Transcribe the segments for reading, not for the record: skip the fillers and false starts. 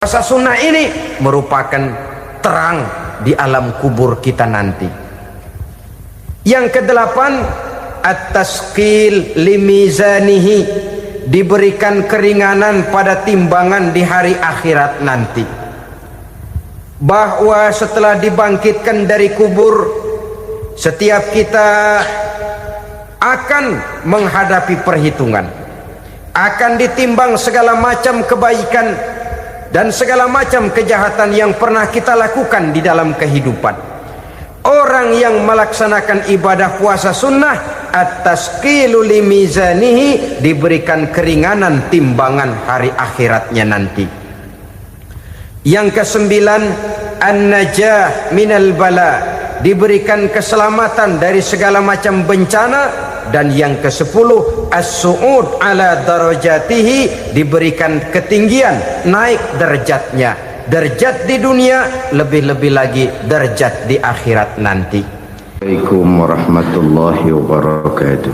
Puasa sunnah ini merupakan terang di alam kubur kita nanti. Yang kedelapan, at-tasqil limizanihi, diberikan keringanan pada timbangan di hari akhirat nanti. Bahwa setelah dibangkitkan dari kubur, setiap kita akan menghadapi perhitungan, akan ditimbang segala macam kebaikan dan segala macam kejahatan yang pernah kita lakukan di dalam kehidupan. Orang yang melaksanakan ibadah puasa sunnah, at-tasqilu limizanihi, diberikan keringanan timbangan hari akhiratnya nanti. Yang kesembilan, an-najah minal bala, diberikan keselamatan dari segala macam bencana. Dan yang ke-10, as-su'ud ala darajatihi, diberikan ketinggian, naik derajatnya, derajat di dunia, lebih-lebih lagi derajat di akhirat nanti. Assalamualaikum warahmatullahi wabarakatuh.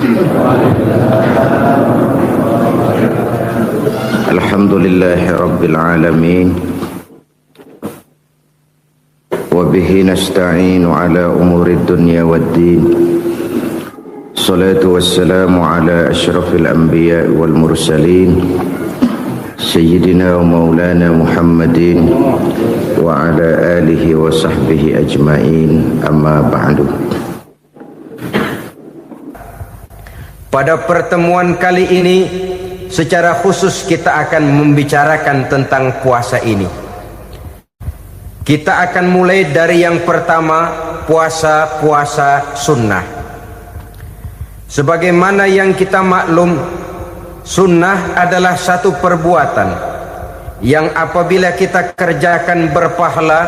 Alhamdulillahi rabbil alamin, wa bihi nasta'inu ala umuri dunya waddin. Salatu wassalamu ala ashrafil anbiya wal mursalin, Sayyidina wa maulana Muhammadin wa ala alihi wa sahbihi ajma'in, amma ba'du. Pada pertemuan kali ini secara khusus kita akan membicarakan tentang puasa ini. Kita akan mulai dari yang pertama, puasa sunnah. Sebagaimana yang kita maklum, sunnah adalah satu perbuatan yang apabila kita kerjakan berpahala,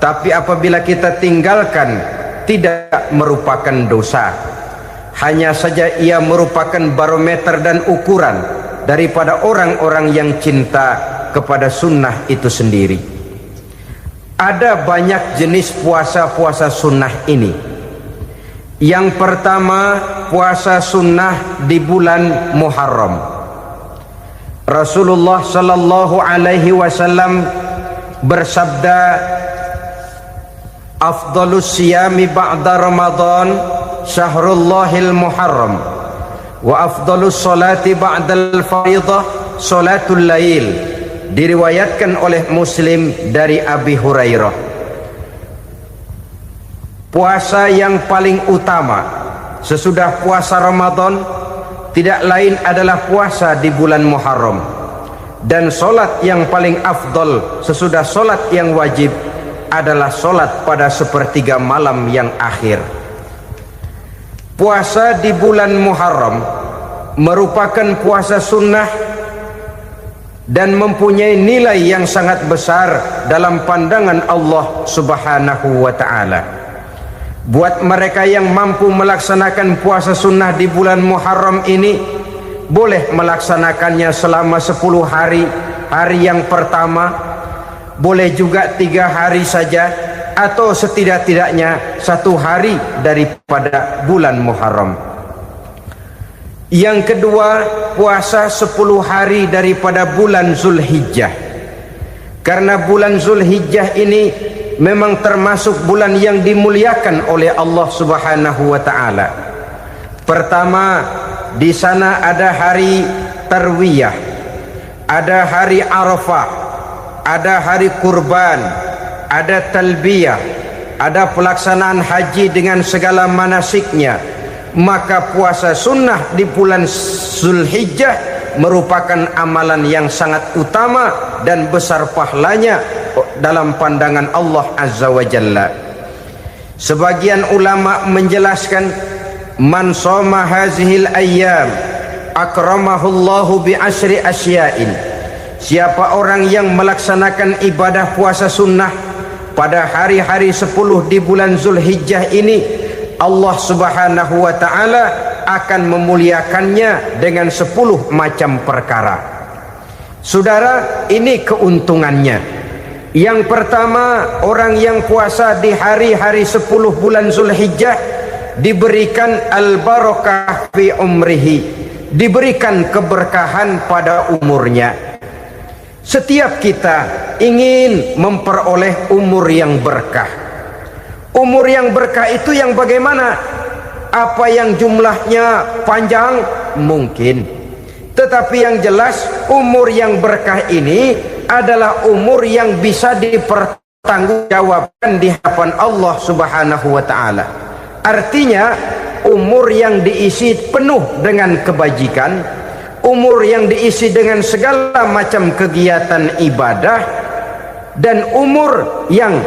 tapi apabila kita tinggalkan tidak merupakan dosa. Hanya saja ia merupakan barometer dan ukuran daripada orang-orang yang cinta kepada sunnah itu sendiri. Ada banyak jenis puasa sunnah ini. Yang pertama, puasa sunnah di bulan Muharram. Rasulullah sallallahu alaihi wasallam bersabda, afdalus siyami ba'da Ramadan syahrullahil Muharram, wa afdalus salati ba'dal faridah salatul lail. Diriwayatkan oleh Muslim dari Abi Hurairah. Puasa yang paling utama sesudah puasa Ramadan tidak lain adalah puasa di bulan Muharram. Dan solat yang paling afdol sesudah solat yang wajib adalah solat pada sepertiga malam yang akhir. Puasa di bulan Muharram merupakan puasa sunnah dan mempunyai nilai yang sangat besar dalam pandangan Allah Subhanahu wa ta'ala. Buat mereka yang mampu melaksanakan puasa sunnah di bulan Muharram ini, boleh melaksanakannya selama 10 hari. Hari yang pertama, boleh juga 3 hari saja, atau setidak-tidaknya 1 hari daripada bulan Muharram. Yang kedua, puasa 10 hari daripada bulan Zulhijjah. Karena bulan Zulhijjah ini memang termasuk bulan yang dimuliakan oleh Allah Subhanahu wa ta'ala. Pertama, di sana ada hari Tarwiyah, ada hari Arafah, ada hari kurban, ada talbiyah, ada pelaksanaan haji dengan segala manasiknya. Maka puasa sunnah di bulan Zulhijjah merupakan amalan yang sangat utama dan besar pahalanya dalam pandangan Allah Azza wa Jalla. Sebagian ulama menjelaskan, man shoma hazihil ayyam akramahullahu bi asyri asya'in. Siapa orang yang melaksanakan ibadah puasa sunnah pada hari-hari 10 di bulan Zulhijjah ini, Allah Subhanahu wa ta'ala akan memuliakannya dengan 10 macam perkara. Saudara, ini keuntungannya. Yang pertama, orang yang puasa di hari-hari 10 bulan Zulhijjah diberikan al-barakah fi umrihi, diberikan keberkahan pada umurnya. Setiap kita ingin memperoleh umur yang berkah. Umur yang berkah itu yang bagaimana? Apa yang jumlahnya panjang? Mungkin. Tetapi yang jelas umur yang berkah ini adalah umur yang bisa dipertanggungjawabkan di hadapan Allah Subhanahu wa taala. Artinya umur yang diisi penuh dengan kebajikan, umur yang diisi dengan segala macam kegiatan ibadah, dan umur yang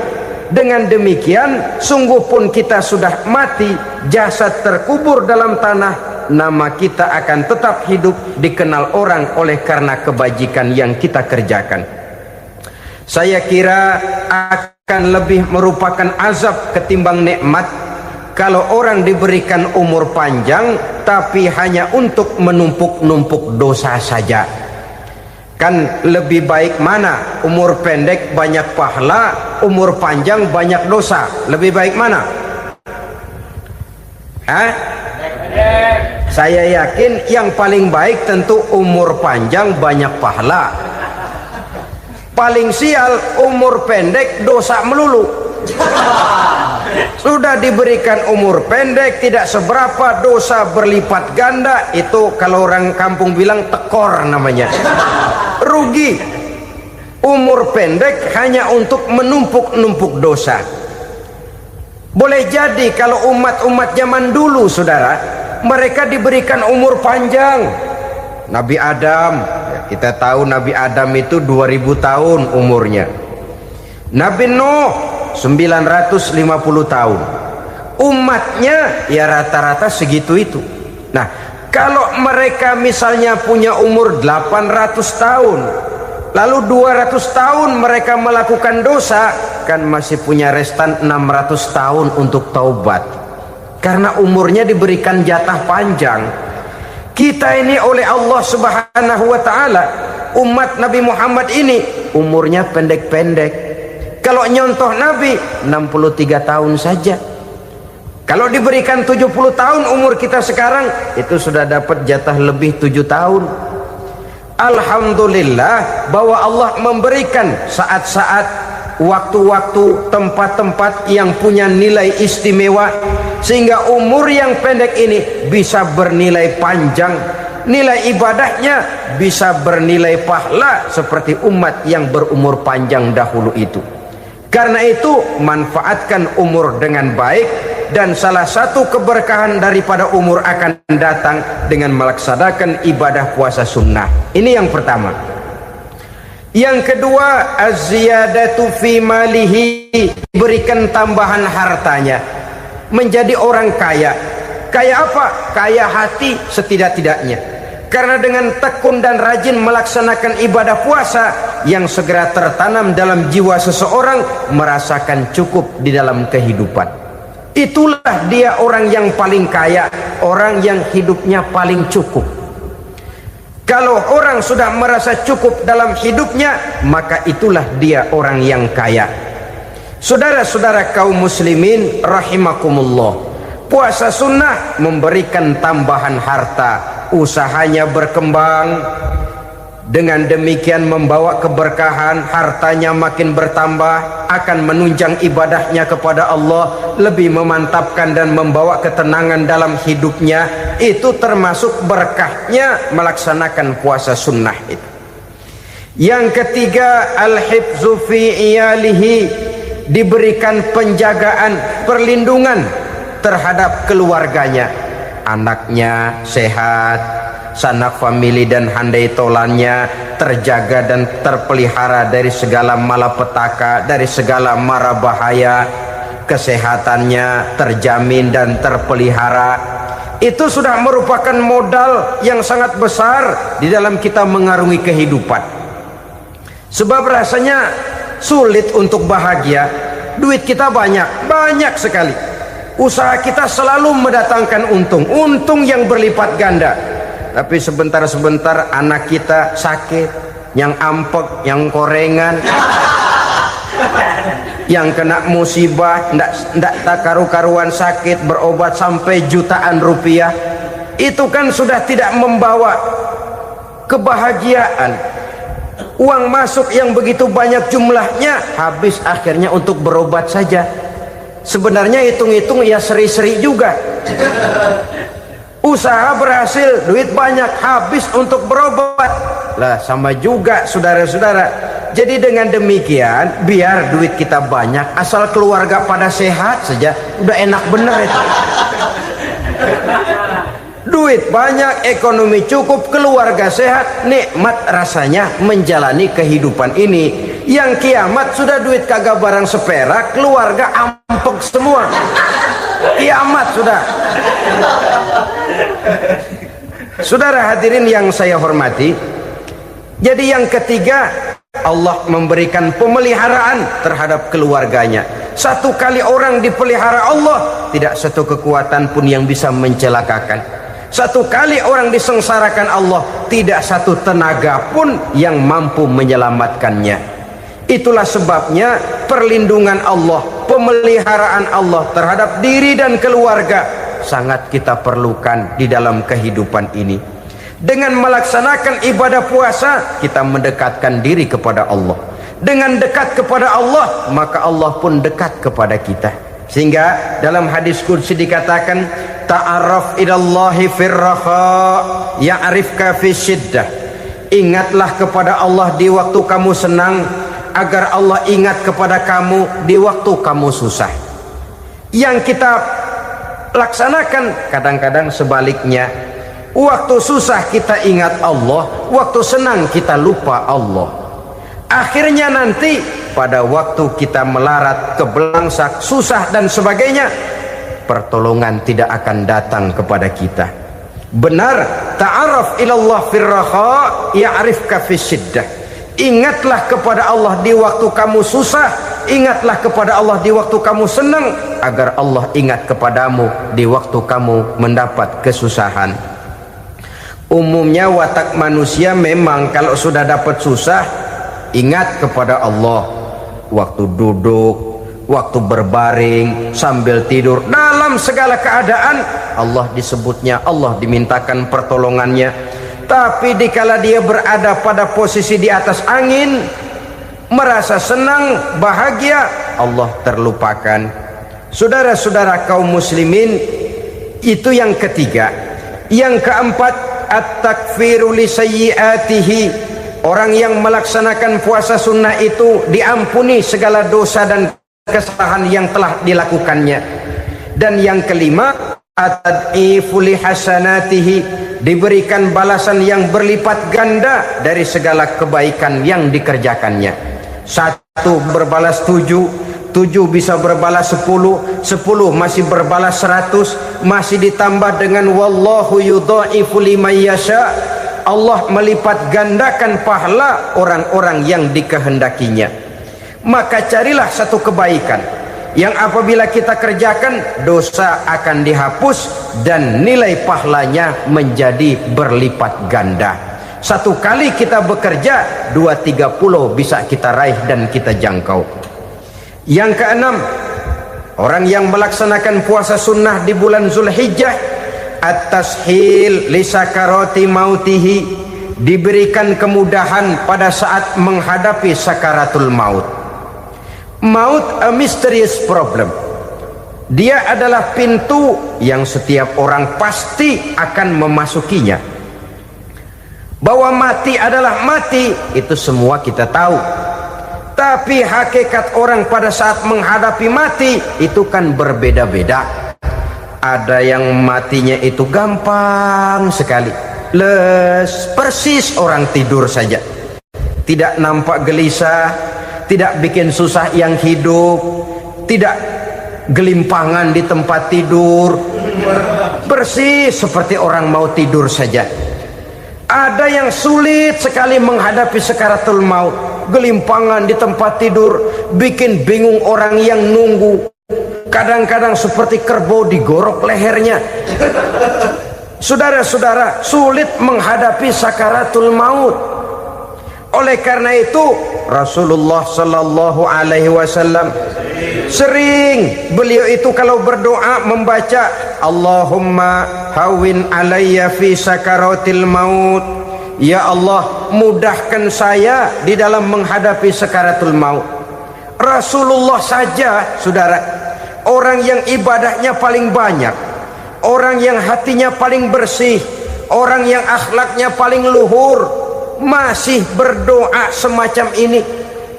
dengan demikian sungguh pun kita sudah mati, jasad terkubur dalam tanah, nama kita akan tetap hidup, dikenal orang oleh karena kebajikan yang kita kerjakan. Saya kira akan lebih merupakan azab ketimbang nikmat kalau orang diberikan umur panjang tapi hanya untuk menumpuk-numpuk dosa saja. Kan lebih baik mana? Umur pendek banyak pahala, umur panjang banyak dosa. Lebih baik mana? Saya yakin yang paling baik tentu umur panjang banyak pahala. Paling sial umur pendek dosa melulu. Sudah diberikan umur pendek tidak seberapa, dosa berlipat ganda. Itu kalau orang kampung bilang tekor namanya. Rugi. Umur pendek hanya untuk menumpuk-numpuk dosa. Boleh jadi kalau umat-umat zaman dulu, saudara, mereka diberikan umur panjang. Nabi Adam, kita tahu Nabi Adam itu 2000 tahun umurnya. Nabi Nuh 950 tahun. Umatnya ya rata-rata segitu itu. Nah, kalau mereka misalnya punya umur 800 tahun, lalu 200 tahun mereka melakukan dosa, kan masih punya restan 600 tahun untuk taubat. Karena umurnya diberikan jatah panjang. Kita ini oleh Allah Subhanahu wa taala, umat Nabi Muhammad ini umurnya pendek-pendek. Kalau nyontoh Nabi 63 tahun saja. Kalau diberikan 70 tahun umur kita sekarang, itu sudah dapat jatah lebih 7 tahun. Alhamdulillah bahwa Allah memberikan saat-saat, waktu-waktu, tempat-tempat yang punya nilai istimewa, sehingga umur yang pendek ini bisa bernilai panjang, nilai ibadahnya bisa bernilai pahala seperti umat yang berumur panjang dahulu itu. Karena itu manfaatkan umur dengan baik, dan salah satu keberkahan daripada umur akan datang dengan melaksanakan ibadah puasa sunnah. Ini yang pertama. Yang kedua, az-ziyadatu fi malihi, diberikan tambahan hartanya, menjadi orang kaya. Kaya apa? Kaya hati setidak-tidaknya. Karena dengan tekun dan rajin melaksanakan ibadah puasa, yang segera tertanam dalam jiwa seseorang merasakan cukup di dalam kehidupan. Itulah dia orang yang paling kaya, orang yang hidupnya paling cukup. Kalau orang sudah merasa cukup dalam hidupnya, maka itulah dia orang yang kaya. Saudara-saudara kaum muslimin rahimakumullah, puasa sunnah memberikan tambahan harta, usahanya berkembang, dengan demikian membawa keberkahan, hartanya makin bertambah, akan menunjang ibadahnya kepada Allah, lebih memantapkan dan membawa ketenangan dalam hidupnya. Itu termasuk berkahnya melaksanakan puasa sunnah itu. Yang ketiga, al-hifzu fi iyalihi, diberikan penjagaan, perlindungan terhadap keluarganya, anaknya sehat, sanak famili dan handai tolannya terjaga dan terpelihara dari segala malapetaka, dari segala mara bahaya, kesehatannya terjamin dan terpelihara. Itu sudah merupakan modal yang sangat besar di dalam kita mengarungi kehidupan. Sebab rasanya sulit untuk bahagia, duit kita banyak sekali, usaha kita selalu mendatangkan untung yang berlipat ganda. Tapi sebentar-sebentar anak kita sakit, yang ampek, yang korengan, yang kena musibah, ndak tak karu-karuan sakit, berobat sampai jutaan rupiah. Itu kan sudah tidak membawa kebahagiaan. Uang masuk yang begitu banyak jumlahnya habis akhirnya untuk berobat saja. Sebenarnya hitung-hitung ya seri-seri juga. Usaha berhasil, duit banyak, habis untuk berobat. Lah sama juga saudara-saudara. Jadi dengan demikian biar duit kita banyak, asal keluarga pada sehat saja, udah enak bener itu. Duit banyak, ekonomi cukup, keluarga sehat, nikmat rasanya menjalani kehidupan ini. Yang kiamat sudah duit kagak barang seperak, keluarga ampek semua. Kiamat sudah. Saudara hadirin yang saya hormati, jadi yang ketiga, Allah memberikan pemeliharaan terhadap keluarganya. Satu kali orang dipelihara Allah, tidak satu kekuatan pun yang bisa mencelakakan. Satu kali orang disengsarakan Allah, tidak satu tenaga pun yang mampu menyelamatkannya. Itulah sebabnya perlindungan Allah, pemeliharaan Allah terhadap diri dan keluarga sangat kita perlukan di dalam kehidupan ini. Dengan melaksanakan ibadah puasa, kita mendekatkan diri kepada Allah. Dengan dekat kepada Allah, maka Allah pun dekat kepada kita. Sehingga dalam hadis qudsi dikatakan, ta'arraf ilallahi firraha ya'rifka fi syiddah. Ingatlah kepada Allah di waktu kamu senang, agar Allah ingat kepada kamu di waktu kamu susah. Yang kita laksanakan kadang-kadang sebaliknya. Waktu susah kita ingat Allah, waktu senang kita lupa Allah. Akhirnya nanti pada waktu kita melarat, kebelangsak, susah dan sebagainya, pertolongan tidak akan datang kepada kita. Benar, ta'arraf ilallah firraha ya'rifka fi syiddah. Ingatlah kepada Allah di waktu kamu susah, ingatlah kepada Allah di waktu kamu senang, agar Allah ingat kepadamu di waktu kamu mendapat kesusahan. Umumnya watak manusia memang kalau sudah dapat susah, ingat kepada Allah. Waktu duduk, waktu berbaring, sambil tidur, dalam segala keadaan Allah disebutnya, Allah dimintakan pertolongannya. Tapi dikala dia berada pada posisi di atas angin, merasa senang, bahagia, Allah terlupakan. Saudara-saudara kaum muslimin, itu yang ketiga. Yang keempat, at-takfiru li sayyiatihi. Orang yang melaksanakan puasa sunnah itu diampuni segala dosa dan kesalahan yang telah dilakukannya. Dan yang kelima, at-tad'ifu li hasanatihi, diberikan balasan yang berlipat ganda dari segala kebaikan yang dikerjakannya. Satu berbalas 7, 7 bisa berbalas 10, 10 masih berbalas 100, masih ditambah dengan wallahu yudha'ifu liman yasha. Allah melipat gandakan pahala orang-orang yang dikehendakinya. Maka carilah satu kebaikan yang apabila kita kerjakan, dosa akan dihapus dan nilai pahalanya menjadi berlipat ganda. Satu kali kita bekerja, 2-3 bisa kita raih dan kita jangkau. Yang keenam, orang yang melaksanakan puasa sunnah di bulan Zulhijjah, at-tashil li sakarati mautihi, diberikan kemudahan pada saat menghadapi sakaratul maut. Maut a mysterious problem. Dia adalah pintu yang setiap orang pasti akan memasukinya. Bahwa mati adalah mati, itu semua kita tahu. Tapi hakikat orang pada saat menghadapi mati itu kan berbeda-beda. Ada yang matinya itu gampang sekali, persis orang tidur saja, tidak nampak gelisah, tidak bikin susah yang hidup, tidak gelimpangan di tempat tidur, persis seperti orang mau tidur saja. Ada yang sulit sekali menghadapi sakaratul maut, gelimpangan di tempat tidur, bikin bingung orang yang nunggu. Kadang-kadang seperti kerbau digorok lehernya. Saudara-saudara, sulit menghadapi sakaratul maut. Oleh karena itu Rasulullah sallallahu alaihi wasallam sering beliau itu kalau berdoa membaca Allahumma hawin alayya fi sakaratil maut, ya Allah, mudahkan saya di dalam menghadapi sakaratul maut. Rasulullah saja, saudara, orang yang ibadahnya paling banyak, orang yang hatinya paling bersih, orang yang akhlaknya paling luhur, masih berdoa semacam ini.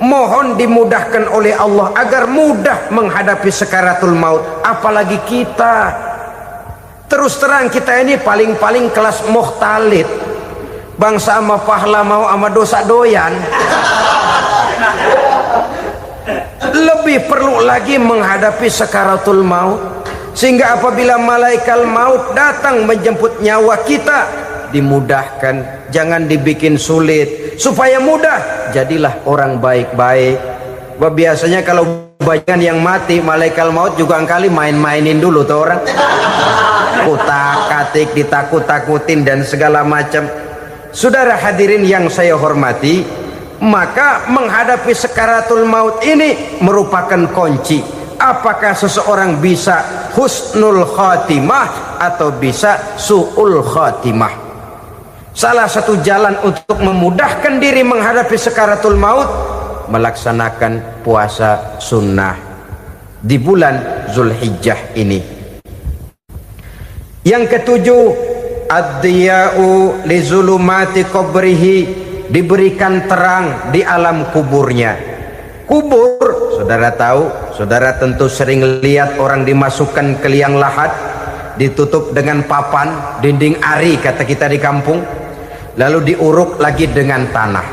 Mohon dimudahkan oleh Allah agar mudah menghadapi sakaratul maut. Apalagi kita, terus terang kita ini paling-paling kelas muhtalid, bangsa ama pahla mau ama dosa doyan. Lebih perlu lagi menghadapi sakaratul maut, sehingga apabila malaikat maut datang menjemput nyawa kita, dimudahkan, jangan dibikin sulit, supaya mudah. Jadilah orang baik-baik. Biasanya kalau banyak yang mati, malaikat maut juga kali main-mainin dulu tuh orang, kutak-katik, ditakut-takutin dan segala macam. Saudara hadirin yang saya hormati, maka menghadapi sakaratul maut ini merupakan kunci. Apakah seseorang bisa husnul khatimah atau bisa su'ul khatimah? Salah satu jalan untuk memudahkan diri menghadapi sakaratul maut, melaksanakan puasa sunnah di bulan Zulhijjah ini. Yang ketujuh, ad-diya'u li zulumati qabrihi, diberikan terang di alam kuburnya. Kubur, saudara tahu, saudara tentu sering lihat orang dimasukkan ke liang lahat, ditutup dengan papan, dinding ari kata kita di kampung, lalu diuruk lagi dengan tanah.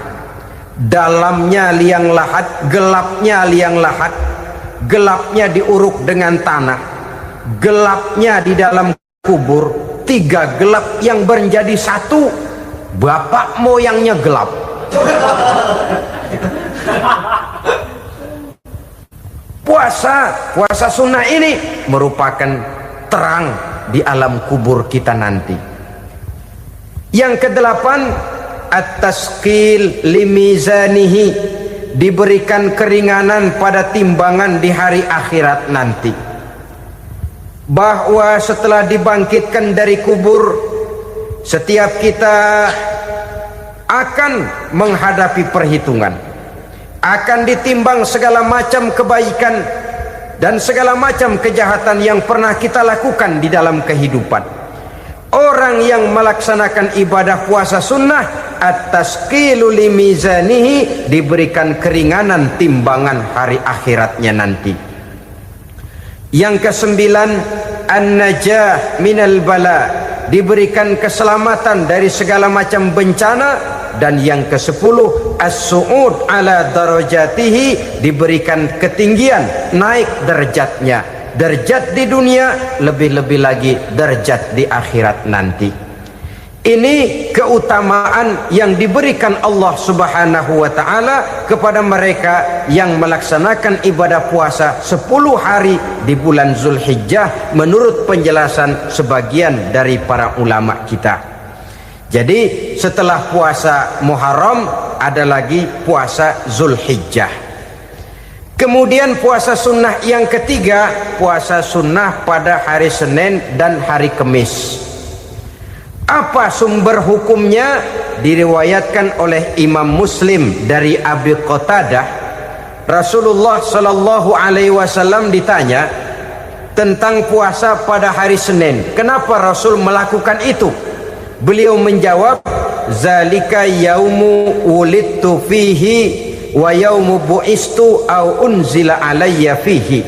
Dalamnya liang lahat, gelapnya liang lahat, gelapnya diuruk dengan tanah, gelapnya di dalam kubur, tiga gelap yang menjadi satu. Bapak moyangnya gelap. Puasa sunnah ini merupakan terang di alam kubur kita nanti. Yang kedelapan, at-tasqil limizanihi, diberikan keringanan pada timbangan di hari akhirat nanti. Bahwa setelah dibangkitkan dari kubur, setiap kita akan menghadapi perhitungan, akan ditimbang segala macam kebaikan dan segala macam kejahatan yang pernah kita lakukan di dalam kehidupan. Orang yang melaksanakan ibadah puasa sunnah, at-tasqilu limizanihi, diberikan keringanan timbangan hari akhiratnya nanti. Yang kesembilan, an-najah minal bala, diberikan keselamatan dari segala macam bencana. Dan yang ke-10, as-su'ud ala darajatihi, diberikan ketinggian, naik derajatnya, derajat di dunia, lebih-lebih lagi derajat di akhirat nanti. Ini keutamaan yang diberikan Allah Subhanahu wa ta'ala kepada mereka yang melaksanakan ibadah puasa 10 hari di bulan Zulhijjah, menurut penjelasan sebagian dari para ulama kita. Jadi setelah puasa Muharram ada lagi puasa Zulhijjah. Kemudian puasa sunnah yang ketiga, puasa sunnah pada hari Senin dan hari Kamis. Apa sumber hukumnya? Diriwayatkan oleh Imam Muslim dari Abi Qatadah, Rasulullah Shallallahu Alaihi Wasallam ditanya tentang puasa pada hari Senin. Kenapa Rasul melakukan itu? Beliau menjawab, zalika yaumu wulidtu fihi wa yaumu bu'istu au unzila alayya fihi.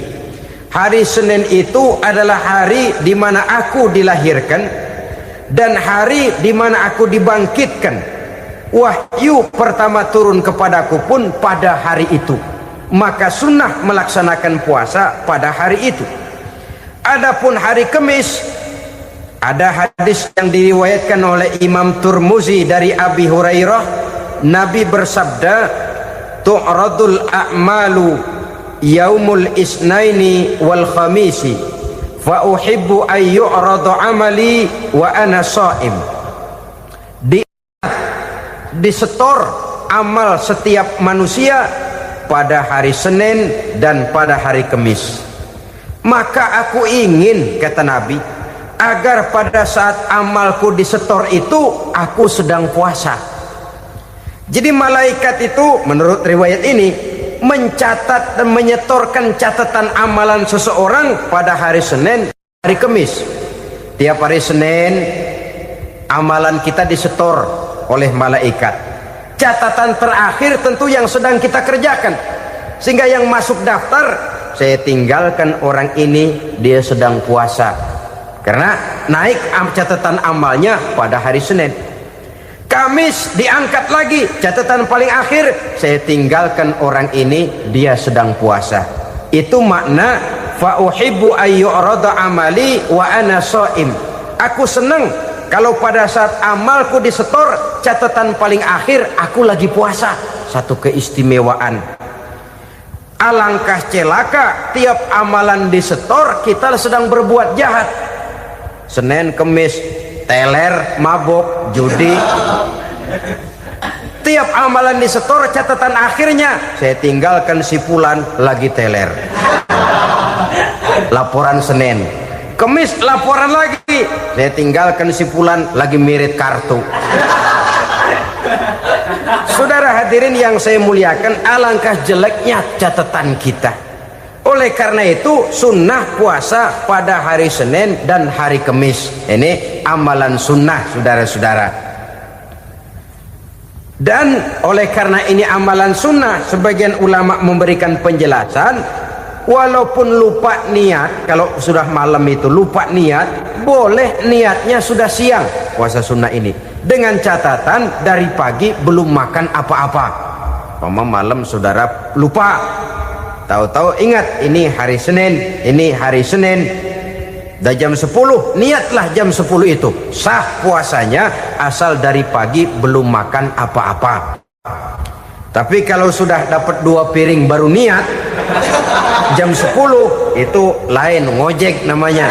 Hari Senin itu adalah hari di mana aku dilahirkan dan hari di mana aku dibangkitkan. Wahyu pertama turun kepadaku pun pada hari itu. Maka sunnah melaksanakan puasa pada hari itu. Adapun hari Kamis, ada hadis yang diriwayatkan oleh Imam Turmuzi dari Abi Hurairah, Nabi bersabda, tu'radul a'malu yaumul isnaini wal khamisi fa uhibbu ay yu'rada amali wa ana sha'im. Disetor amal setiap manusia pada hari Senin dan pada hari Kamis. Maka aku ingin, kata Nabi, agar pada saat amalku disetor itu aku sedang puasa. Jadi malaikat itu menurut riwayat ini mencatat dan menyetorkan catatan amalan seseorang pada hari Senin, hari Kamis. Tiap hari Senin amalan kita disetor oleh malaikat. Catatan terakhir tentu yang sedang kita kerjakan, sehingga yang masuk daftar, saya tinggalkan orang ini, dia sedang puasa, karena naik catatan amalnya pada hari Senin. Kamis diangkat lagi, catatan paling akhir, saya tinggalkan orang ini, dia sedang puasa. Itu makna fa uhibbu ayyurada amali wa ana shaim. Aku senang kalau pada saat amalku disetor, catatan paling akhir aku lagi puasa. Satu keistimewaan. Alangkah celaka tiap amalan disetor kita sedang berbuat jahat. Senin, Kemis, teler, mabok, judi. Tiap amalan disetor, catatan akhirnya saya tinggalkan si fulan lagi teler. Laporan Senin. Kemis laporan lagi, saya tinggalkan si fulan lagi mirit kartu. Saudara hadirin yang saya muliakan, alangkah jeleknya catatan kita. Oleh karena itu sunnah puasa pada hari Senin dan hari Kamis. Ini amalan sunnah, saudara-saudara. Dan oleh karena ini amalan sunnah, sebagian ulama memberikan penjelasan, walaupun lupa niat, kalau sudah malam itu lupa niat, boleh niatnya sudah siang puasa sunnah ini, dengan catatan dari pagi belum makan apa-apa. Malam saudara lupa, tahu-tahu ingat ini hari Senin, dah jam 10, niatlah jam 10 itu, sah puasanya asal dari pagi belum makan apa-apa. Tapi kalau sudah dapat 2 piring baru niat jam 10, itu lain, ngojek namanya.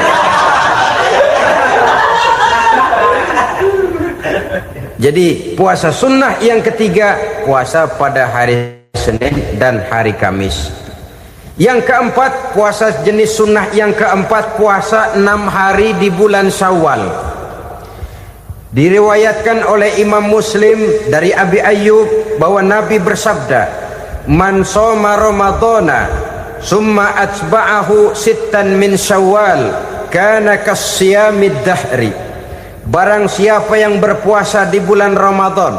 Jadi puasa sunnah yang ketiga, puasa pada hari Senin dan hari Kamis. Yang keempat, puasa jenis sunnah yang keempat, puasa 6 hari di bulan Syawal. Diriwayatkan oleh Imam Muslim dari Abi Ayyub bahwa Nabi bersabda, "Man shoma Ramadhana summa atba'ahu sittan min Syawal kana kasyamid dahri." Barang siapa yang berpuasa di bulan Ramadan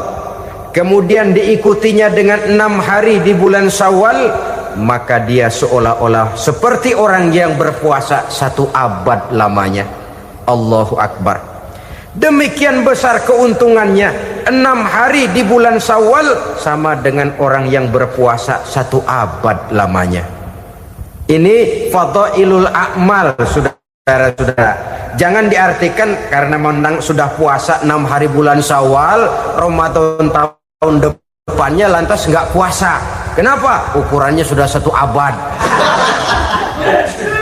kemudian diikutinya dengan 6 hari di bulan Syawal, maka dia seolah-olah seperti orang yang berpuasa 1 abad lamanya. Allahu Akbar. Demikian besar keuntungannya. 6 hari di bulan Syawal sama dengan orang yang berpuasa 1 abad lamanya. Ini fadailul a'mal, saudara-saudara. Jangan diartikan karena menang sudah puasa 6 hari bulan Syawal, Ramadan tahun depannya lantas nggak puasa. Kenapa? Ukurannya sudah 1 abad.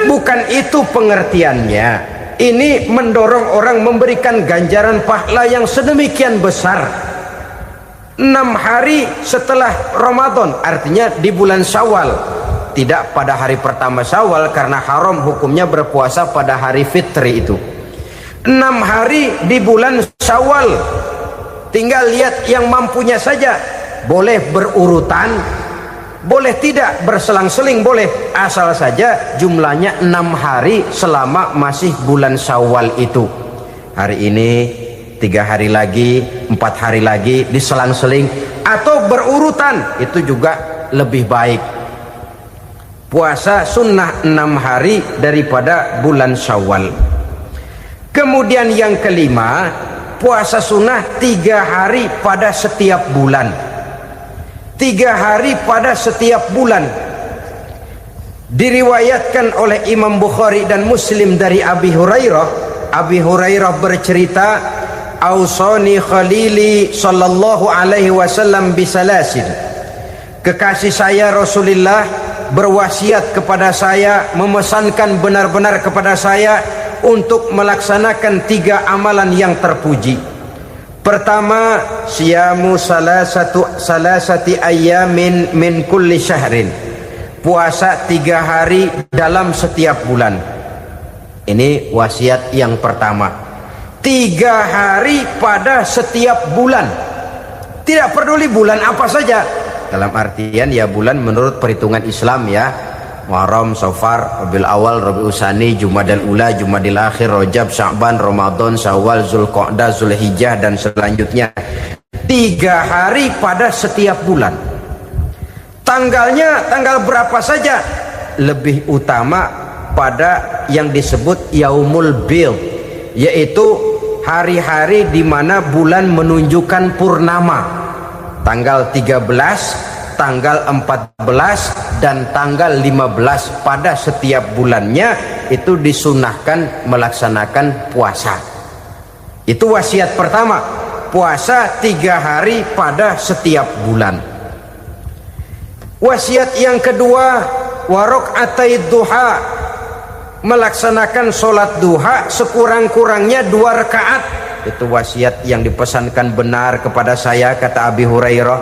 Bukan itu pengertiannya. Ini mendorong orang memberikan ganjaran pahala yang sedemikian besar. 6 hari setelah Ramadan, artinya di bulan Syawal. Tidak pada hari pertama Syawal karena haram hukumnya berpuasa pada hari fitri itu. 6 hari di bulan Syawal. Tinggal lihat yang mampunya saja. Boleh berurutan, boleh tidak berselang-seling, boleh, asal saja jumlahnya 6 hari selama masih bulan Syawal itu. Hari ini 3 hari lagi, 4 hari lagi, diselang-seling atau berurutan, itu juga lebih baik. Puasa sunnah 6 hari daripada bulan Syawal. Kemudian yang kelima, puasa sunnah 3 hari pada setiap bulan. 3 hari pada setiap bulan. Diriwayatkan oleh Imam Bukhari dan Muslim dari Abi Hurairah. Abi Hurairah bercerita, "Ausani khalili sallallahu alaihi wasallam bisalasin." Kekasih saya Rasulullah berwasiat kepada saya, memesankan benar-benar kepada saya untuk melaksanakan 3 amalan yang terpuji. Pertama, siyamu salasati ayyamin min kulli syahrin. Puasa 3 hari dalam setiap bulan. Ini wasiat yang pertama. 3 hari pada setiap bulan. Tidak peduli bulan apa saja. Dalam artian ya bulan menurut perhitungan Islam ya. Muharram, Safar, Rabiul Awal, Rabiul Tsani, Jumadal Ula, Jumadil Akhir, Rajab, Sya'ban, Ramadan, Syawal, Zulqa'dah, Zulhijjah dan selanjutnya. 3 hari pada setiap bulan. Tanggalnya tanggal berapa saja. Lebih utama pada yang disebut Yaumul Bil, yaitu hari-hari di mana bulan menunjukkan purnama. Tanggal 13, tanggal 14 dan tanggal 15 pada setiap bulannya itu disunahkan melaksanakan puasa. Itu wasiat pertama, puasa 3 hari pada setiap bulan. Wasiat yang kedua, warok'atai duha, melaksanakan sholat duha sekurang-kurangnya 2 rakaat. Itu wasiat yang dipesankan benar kepada saya, kata Abi Hurairah.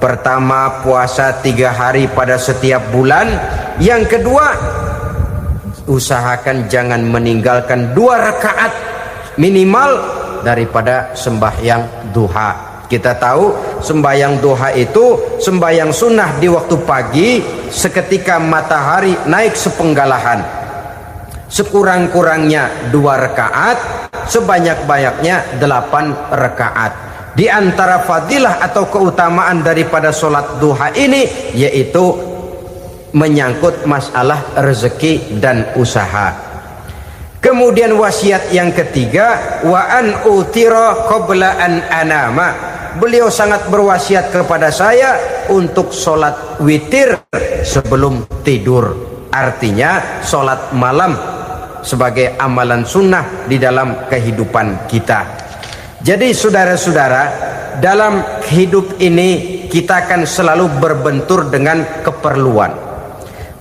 Pertama, puasa 3 hari pada setiap bulan. Yang kedua, usahakan jangan meninggalkan 2 rakaat minimal daripada sembahyang duha. Kita tahu sembahyang duha itu sembahyang sunnah di waktu pagi seketika matahari naik sepenggalahan. Sekurang-kurangnya 2 rakaat, sebanyak-banyaknya 8 rakaat. Di antara fadilah atau keutamaan daripada sholat duha ini yaitu menyangkut masalah rezeki dan usaha. Kemudian wasiat yang ketiga, wa an utira qabla an anama. Beliau sangat berwasiat kepada saya untuk sholat witir sebelum tidur. Artinya sholat malam sebagai amalan sunnah di dalam kehidupan kita. Jadi saudara-saudara, dalam hidup ini kita akan selalu berbentur dengan keperluan.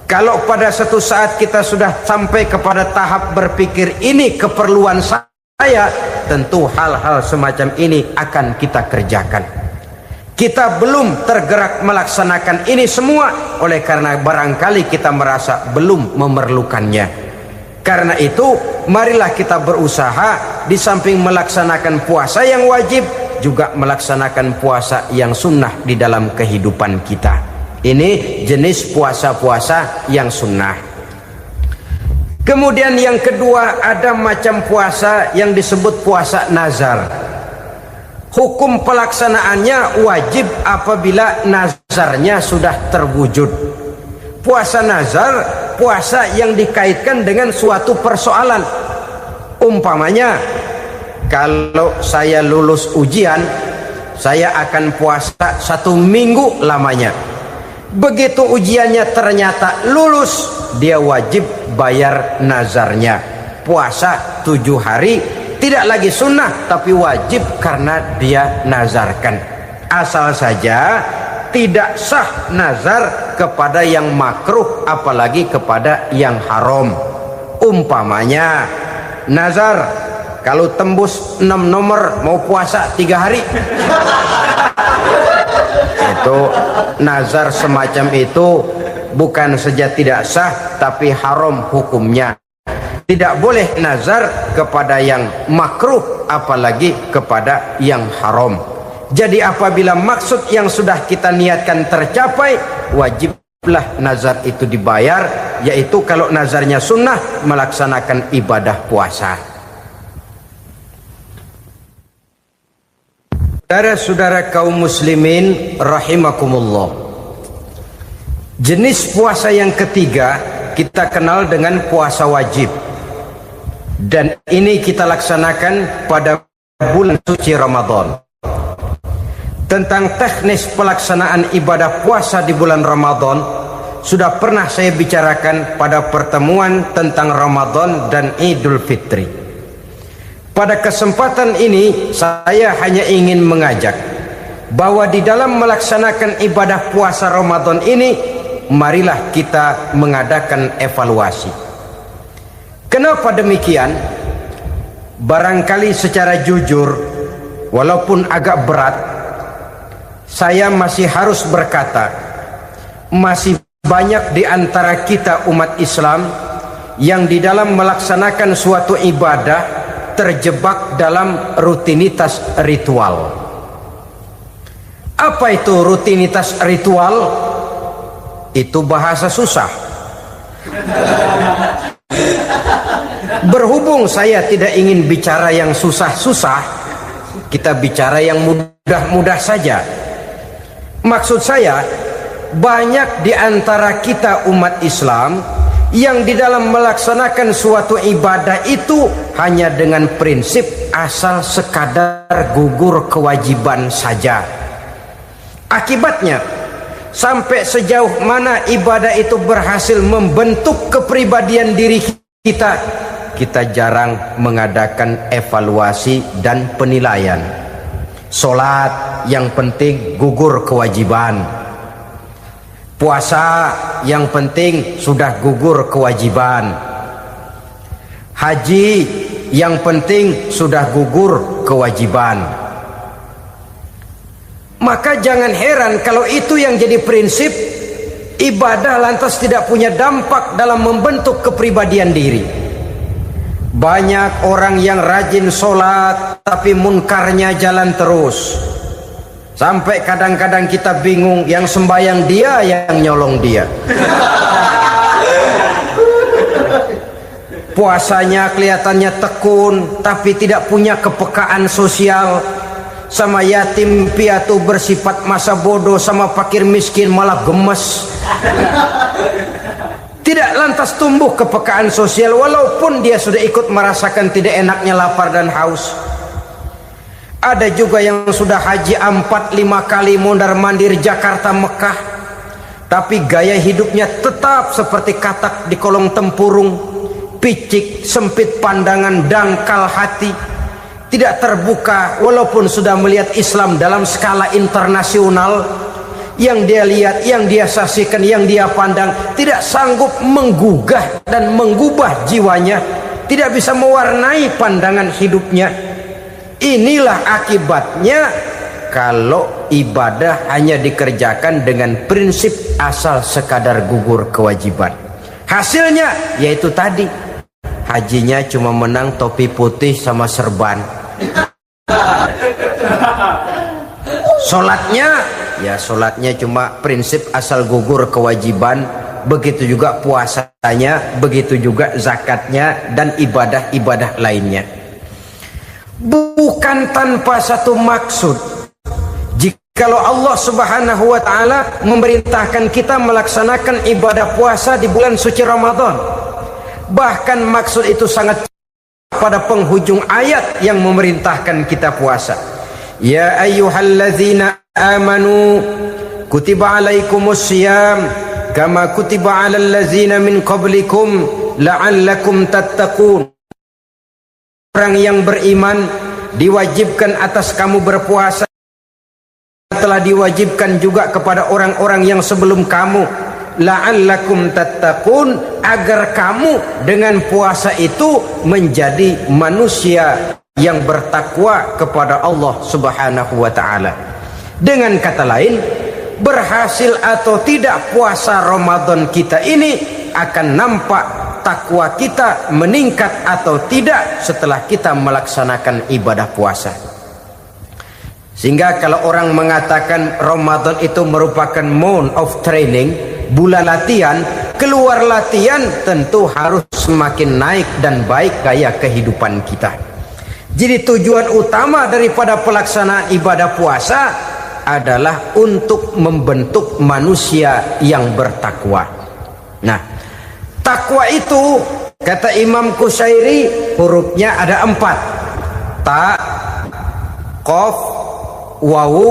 Kalau pada satu saat kita sudah sampai kepada tahap berpikir ini keperluan saya, tentu hal-hal semacam ini akan kita kerjakan. Kita belum tergerak melaksanakan ini semua oleh karena barangkali kita merasa belum memerlukannya. Karena itu marilah kita berusaha di samping melaksanakan puasa yang wajib juga melaksanakan puasa yang sunnah di dalam kehidupan kita. Ini jenis puasa-puasa yang sunnah. Kemudian yang kedua, ada macam puasa yang disebut puasa nazar. Hukum pelaksanaannya wajib apabila nazarnya sudah terwujud. Puasa nazar, puasa yang dikaitkan dengan suatu persoalan. Umpamanya, kalau saya lulus ujian, saya akan puasa 1 minggu lamanya. Begitu ujiannya ternyata lulus, dia wajib bayar nazarnya. Puasa 7 hari, tidak lagi sunnah tapi wajib karena dia nazarkan. Asal saja tidak sah nazar kepada yang makruh apalagi kepada yang haram. Umpamanya nazar kalau tembus 6 nomor mau puasa 3 hari. Itu nazar semacam itu bukan saja tidak sah tapi haram hukumnya. Tidak boleh nazar kepada yang makruh apalagi kepada yang haram. Jadi apabila maksud yang sudah kita niatkan tercapai, wajiblah nazar itu dibayar, yaitu kalau nazarnya sunnah melaksanakan ibadah puasa. Saudara-saudara kaum muslimin rahimakumullah. Jenis puasa yang ketiga kita kenal dengan puasa wajib. Dan ini kita laksanakan pada bulan suci Ramadan. Tentang teknis pelaksanaan ibadah puasa di bulan Ramadan sudah pernah saya bicarakan pada pertemuan tentang Ramadan dan Idul Fitri. Pada kesempatan ini saya hanya ingin mengajak bahwa di dalam melaksanakan ibadah puasa Ramadan ini, marilah kita mengadakan evaluasi. Kenapa demikian? Barangkali secara jujur, walaupun agak berat, saya masih harus berkata, masih banyak di antara kita umat Islam yang di dalam melaksanakan suatu ibadah terjebak dalam rutinitas ritual. Apa itu rutinitas ritual? Itu bahasa susah. Berhubung saya tidak ingin bicara yang susah-susah, kita bicara yang mudah-mudah saja. Maksud saya, banyak di antara kita umat Islam yang di dalam melaksanakan suatu ibadah itu hanya dengan prinsip asal sekadar gugur kewajiban saja. Akibatnya, sampai sejauh mana ibadah itu berhasil membentuk kepribadian diri kita, kita jarang mengadakan evaluasi dan penilaian. Salat yang penting gugur kewajiban. Puasa yang penting sudah gugur kewajiban. Haji yang penting sudah gugur kewajiban. Maka jangan heran kalau itu yang jadi prinsip, ibadah lantas tidak punya dampak dalam membentuk kepribadian diri. Banyak orang yang rajin sholat tapi munkarnya jalan terus. Sampai kadang-kadang kita bingung, yang sembahyang dia, yang nyolong dia. Puasanya kelihatannya tekun tapi tidak punya kepekaan sosial. Sama yatim piatu bersifat masa bodoh, sama fakir miskin malah gemes. Tidak lantas tumbuh kepekaan sosial walaupun dia sudah ikut merasakan tidak enaknya lapar dan haus. Ada juga yang sudah haji 4-5 kali mondar-mandir Jakarta Mekah, tapi gaya hidupnya tetap seperti katak di kolong tempurung, picik, sempit pandangan, dangkal hati, tidak terbuka walaupun sudah melihat Islam dalam skala internasional. Yang dia lihat, yang dia saksikan, yang dia pandang tidak sanggup menggugah dan menggubah jiwanya, tidak bisa mewarnai pandangan hidupnya. Inilah akibatnya kalau ibadah hanya dikerjakan dengan prinsip asal sekadar gugur kewajiban. Hasilnya yaitu tadi, hajinya cuma menang topi putih sama serban. Sholatnya cuma prinsip asal gugur kewajiban. Begitu juga puasanya, begitu juga zakatnya dan ibadah-ibadah lainnya. Bukan tanpa satu maksud. Jikalau Allah Subhanahu wa ta'ala memerintahkan kita melaksanakan ibadah puasa di bulan suci Ramadan, bahkan maksud itu sangat pada penghujung ayat yang memerintahkan kita puasa. Ya ayyuhalladzina amanu kutiba alaikumus syiyam kama kutiba alal ladzina min qablikum la'allakum tattaqun. Orang yang beriman diwajibkan atas kamu berpuasa, telah diwajibkan juga kepada orang-orang yang sebelum kamu, la'allakum tattaqun, agar kamu dengan puasa itu menjadi manusia yang bertakwa kepada Allah Subhanahu wa ta'ala. Dengan kata lain, berhasil atau tidak puasa Ramadan kita ini akan nampak takwa kita meningkat atau tidak setelah kita melaksanakan ibadah puasa. Sehingga kalau orang mengatakan Ramadan itu merupakan month of training, bulan latihan, keluar latihan tentu harus semakin naik dan baik gaya kehidupan kita. Jadi tujuan utama daripada pelaksanaan ibadah puasa adalah untuk membentuk manusia yang bertakwa. Nah, takwa itu kata Imam Qushairi hurufnya ada 4. Ta, qaf, wawu,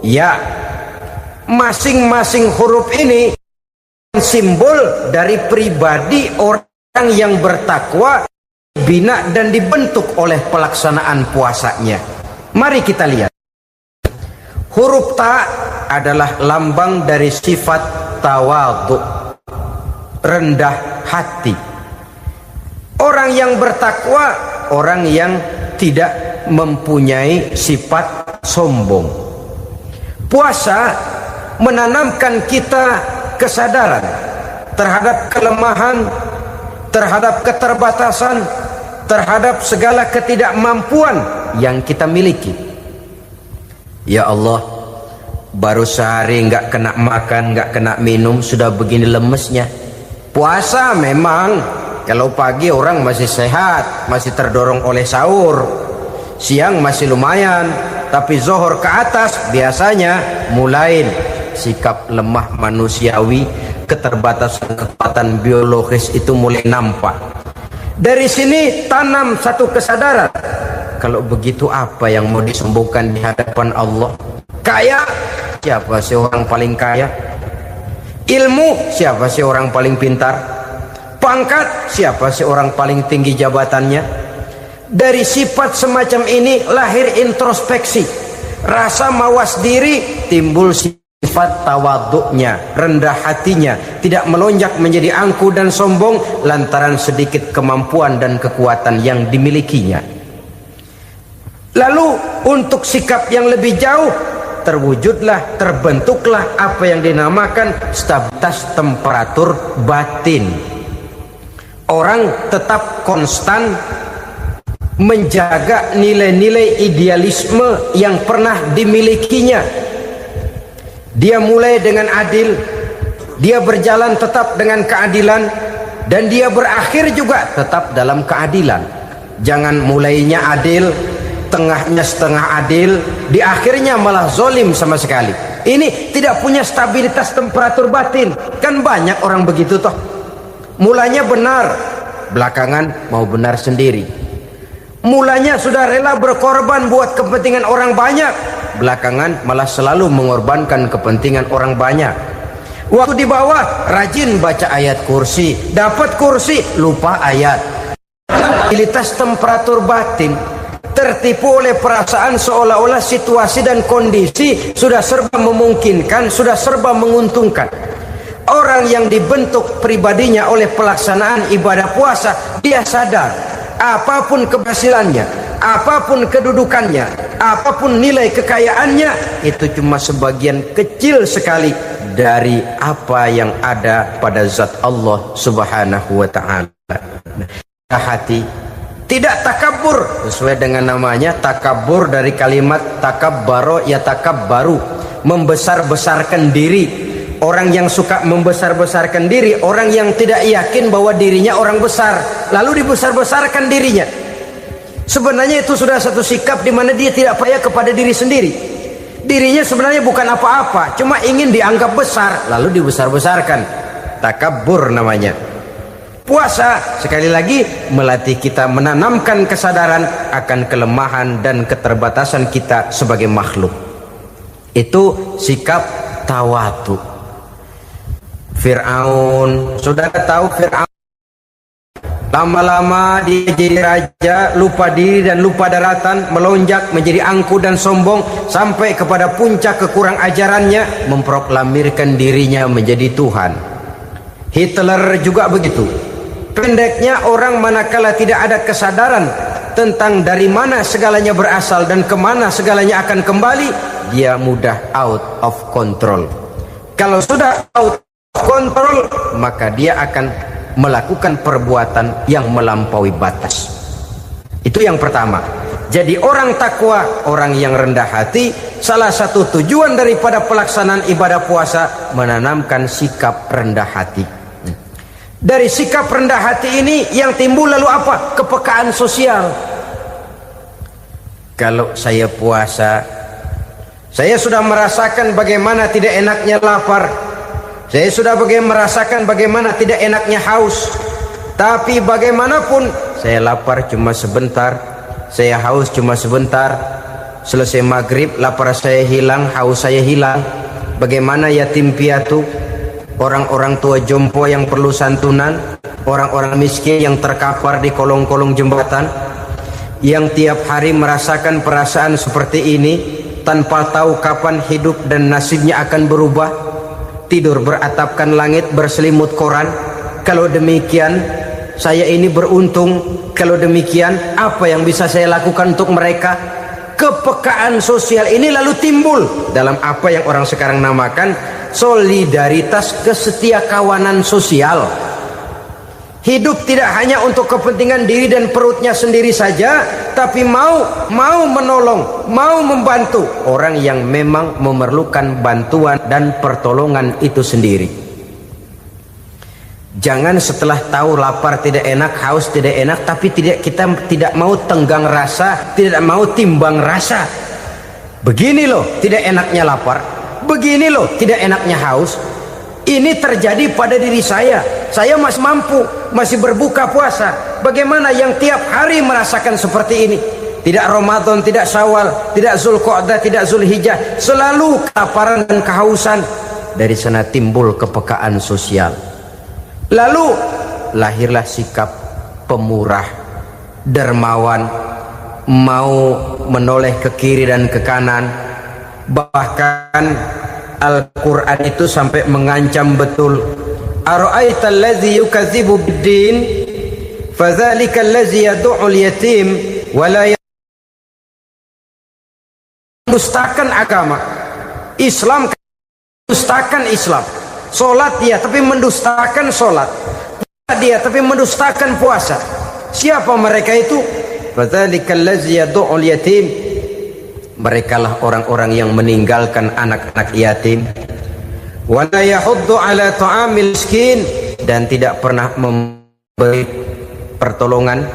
ya. Masing-masing huruf ini simbol dari pribadi orang yang bertakwa, bina dan dibentuk oleh pelaksanaan puasanya. Mari kita lihat. Huruf ta adalah lambang dari sifat tawadhu, rendah hati. Orang yang bertakwa, orang yang tidak mempunyai sifat sombong. Puasa menanamkan kita kesadaran terhadap kelemahan, terhadap keterbatasan, terhadap segala ketidakmampuan yang kita miliki. Ya Allah, baru sehari nggak kena makan, nggak kena minum, sudah begini lemesnya. Puasa memang, kalau pagi orang masih sehat, masih terdorong oleh sahur, siang masih lumayan, tapi zuhur ke atas biasanya mulai sikap lemah manusiawi, keterbatasan kekuatan biologis itu mulai nampak. Dari sini tanam satu kesadaran, kalau begitu apa yang mau disembuhkan di hadapan Allah? Kaya, siapa sih orang paling kaya? Ilmu, siapa sih orang paling pintar? Pangkat, siapa sih orang paling tinggi jabatannya? Dari sifat semacam ini lahir introspeksi, rasa mawas diri, timbul sifat tawaduknya, rendah hatinya, tidak melonjak menjadi angkuh dan sombong lantaran sedikit kemampuan dan kekuatan yang dimilikinya. Lalu untuk sikap yang lebih jauh, terwujudlah, terbentuklah apa yang dinamakan stabilitas temperatur batin. Orang tetap konstan menjaga nilai-nilai idealisme yang pernah dimilikinya. Dia mulai dengan adil, dia berjalan tetap dengan keadilan, dan dia berakhir juga tetap dalam keadilan. Jangan mulainya adil, tengahnya setengah adil, di akhirnya malah zolim sama sekali. Ini tidak punya stabilitas temperatur batin. Kan banyak orang begitu toh. Mulanya benar, belakangan mau benar sendiri. Mulanya sudah rela berkorban buat kepentingan orang banyak, belakangan malah selalu mengorbankan kepentingan orang banyak. Waktu di bawah rajin baca ayat kursi, dapat kursi lupa ayat. Stabilitas temperatur batin, tertipu oleh perasaan seolah-olah situasi dan kondisi sudah serba memungkinkan, sudah serba menguntungkan. Orang yang dibentuk pribadinya oleh pelaksanaan ibadah puasa, dia sadar apapun keberhasilannya, apapun kedudukannya, apapun nilai kekayaannya, itu cuma sebagian kecil sekali dari apa yang ada pada zat Allah Subhanahu wa ta'ala. Hati tidak takabur, sesuai dengan namanya takabur dari kalimat takabbaro ya takabbaru, membesar-besarkan diri. Orang yang suka membesar-besarkan diri, orang yang tidak yakin bahwa dirinya orang besar, lalu dibesar-besarkan dirinya. Sebenarnya itu sudah satu sikap di mana dia tidak percaya kepada diri sendiri. Dirinya sebenarnya bukan apa-apa, cuma ingin dianggap besar, lalu dibesar-besarkan. Takabbur namanya. Puasa sekali lagi melatih kita menanamkan kesadaran akan kelemahan dan keterbatasan kita sebagai makhluk. Itu sikap tawadu. Fir'aun, saudara tahu Fir'aun, lama-lama dia jadi raja, lupa diri dan lupa daratan, melonjak menjadi angkuh dan sombong sampai kepada puncak kekurang ajarannya, memproklamirkan dirinya menjadi Tuhan. Hitler juga begitu. Pendeknya, orang manakala tidak ada kesadaran tentang dari mana segalanya berasal dan kemana segalanya akan kembali, dia mudah out of control. Kalau sudah out kontrol, maka dia akan melakukan perbuatan yang melampaui batas. Itu yang pertama. Jadi orang takwa, orang yang rendah hati, salah satu tujuan daripada pelaksanaan ibadah puasa menanamkan sikap rendah hati. Dari sikap rendah hati ini yang timbul lalu apa? Kepekaan sosial. Kalau saya puasa, saya sudah merasakan bagaimana tidak enaknya lapar. Saya sudah merasakan bagaimana tidak enaknya haus. Tapi bagaimanapun, saya lapar cuma sebentar, saya haus cuma sebentar. Selesai maghrib, lapar saya hilang, haus saya hilang. Bagaimana yatim piatu, orang-orang tua jompo yang perlu santunan, orang-orang miskin yang terkapar di kolong-kolong jembatan, yang tiap hari merasakan perasaan seperti ini tanpa tahu kapan hidup dan nasibnya akan berubah. Tidur beratapkan langit, berselimut koran. Kalau demikian, saya ini beruntung. Kalau demikian, apa yang bisa saya lakukan untuk mereka? Kepekaan sosial ini lalu timbul dalam apa yang orang sekarang namakan solidaritas, kesetiakawanan sosial. Hidup tidak hanya untuk kepentingan diri dan perutnya sendiri saja, tapi mau menolong, mau membantu orang yang memang memerlukan bantuan dan pertolongan itu sendiri. Jangan setelah tahu lapar tidak enak, haus tidak enak, tapi kita tidak mau tenggang rasa, tidak mau timbang rasa. Begini loh tidak enaknya lapar, begini loh tidak enaknya haus. Ini terjadi pada diri saya masih mampu, masih berbuka puasa. Bagaimana yang tiap hari merasakan seperti ini? Tidak Ramadan, tidak Syawal, tidak Zulqa'dah, tidak Zulhijjah, selalu kelaparan dan kehausan. Dari sana timbul kepekaan sosial. Lalu lahirlah sikap pemurah, dermawan, mau menoleh ke kiri dan ke kanan. Bahkan Al-Quran itu sampai mengancam betul. Ara'aital ladzi yukadzibu bid-din fadzalika allazi yad'ul yatim wa la mendustakan agama. Islam mendustakan Islam. Salat dia tapi mendustakan salat. Puasa dia tapi mendustakan puasa. Siapa mereka itu? Fadzalika allazi yad'ul yatim. Merekalah orang-orang yang meninggalkan anak-anak yatim. Wala yahuddu ala ta'amil miskin, dan tidak pernah memberi pertolongan,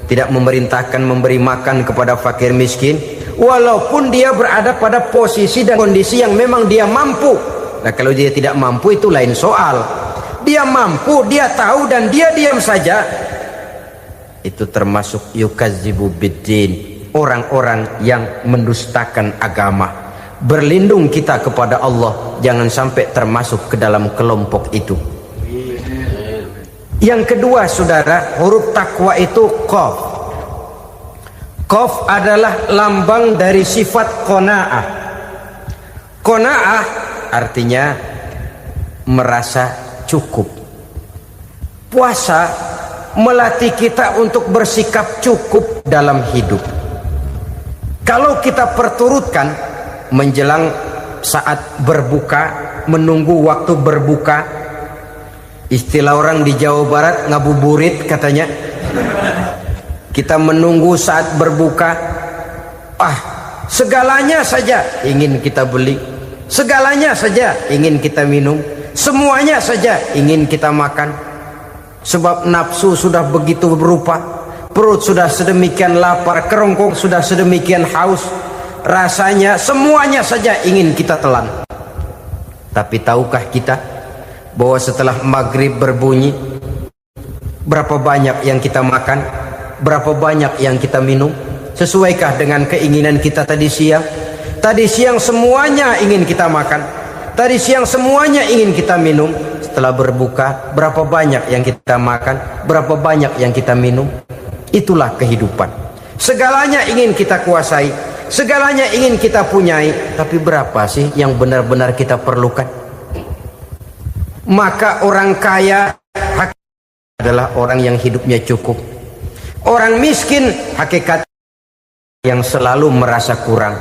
tidak memerintahkan memberi makan kepada fakir miskin, walaupun dia berada pada posisi dan kondisi yang memang dia mampu. Nah, kalau dia tidak mampu itu lain soal. Dia mampu, dia tahu, dan dia diam saja, itu termasuk yukadzibu biddin, orang-orang yang mendustakan agama. Berlindung kita kepada Allah, jangan sampai termasuk ke dalam kelompok itu. Yang kedua saudara, huruf takwa itu qaf. Qaf adalah lambang dari sifat qanaah. Qanaah artinya merasa cukup. Puasa melatih kita untuk bersikap cukup dalam hidup. Kalau kita perturutkan menjelang saat berbuka, menunggu waktu berbuka, istilah orang di Jawa Barat ngabuburit katanya, kita menunggu saat berbuka, segalanya saja ingin kita beli, segalanya saja ingin kita minum, semuanya saja ingin kita makan, sebab nafsu sudah begitu berupa. Perut sudah sedemikian lapar, kerongkong sudah sedemikian haus, rasanya semuanya saja ingin kita telan. Tapi tahukah kita bahwa setelah maghrib berbunyi, berapa banyak yang kita makan, berapa banyak yang kita minum? Sesuaikah dengan keinginan kita tadi siang? Tadi siang semuanya ingin kita makan, tadi siang semuanya ingin kita minum. Setelah berbuka, berapa banyak yang kita makan, berapa banyak yang kita minum? Itulah kehidupan. Segalanya ingin kita kuasai, segalanya ingin kita punyai, tapi berapa sih yang benar-benar kita perlukan? Maka orang kaya adalah orang yang hidupnya cukup. Orang miskin hakikat yang selalu merasa kurang.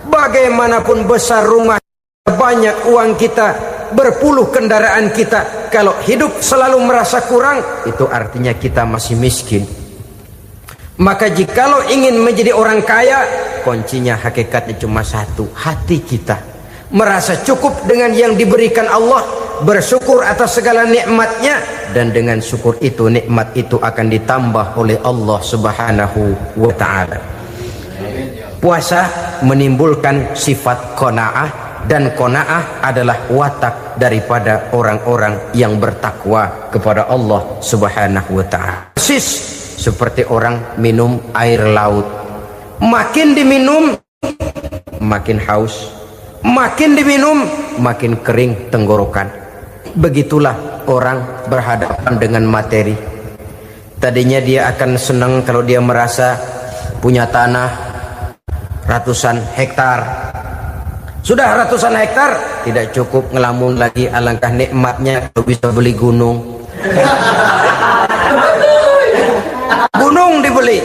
Bagaimanapun besar rumah, banyak uang kita, berpuluh kendaraan kita, kalau hidup selalu merasa kurang, itu artinya kita masih miskin. Maka jikalau ingin menjadi orang kaya, kuncinya hakikatnya cuma satu, hati kita merasa cukup dengan yang diberikan Allah, bersyukur atas segala nikmatnya, dan dengan syukur itu, nikmat itu akan ditambah oleh Allah Subhanahu wa ta'ala. Puasa menimbulkan sifat qanaah, dan qanaah adalah watak daripada orang-orang yang bertakwa kepada Allah Subhanahu wa ta'ala. Persis seperti orang minum air laut, makin diminum makin haus, makin diminum makin kering tenggorokan. Begitulah orang berhadapan dengan materi. Tadinya dia akan senang kalau dia merasa punya tanah ratusan hektar. Sudah ratusan hektar tidak cukup, ngelamun lagi, alangkah nikmatnya kalau bisa beli gunung. Gunung dibeli,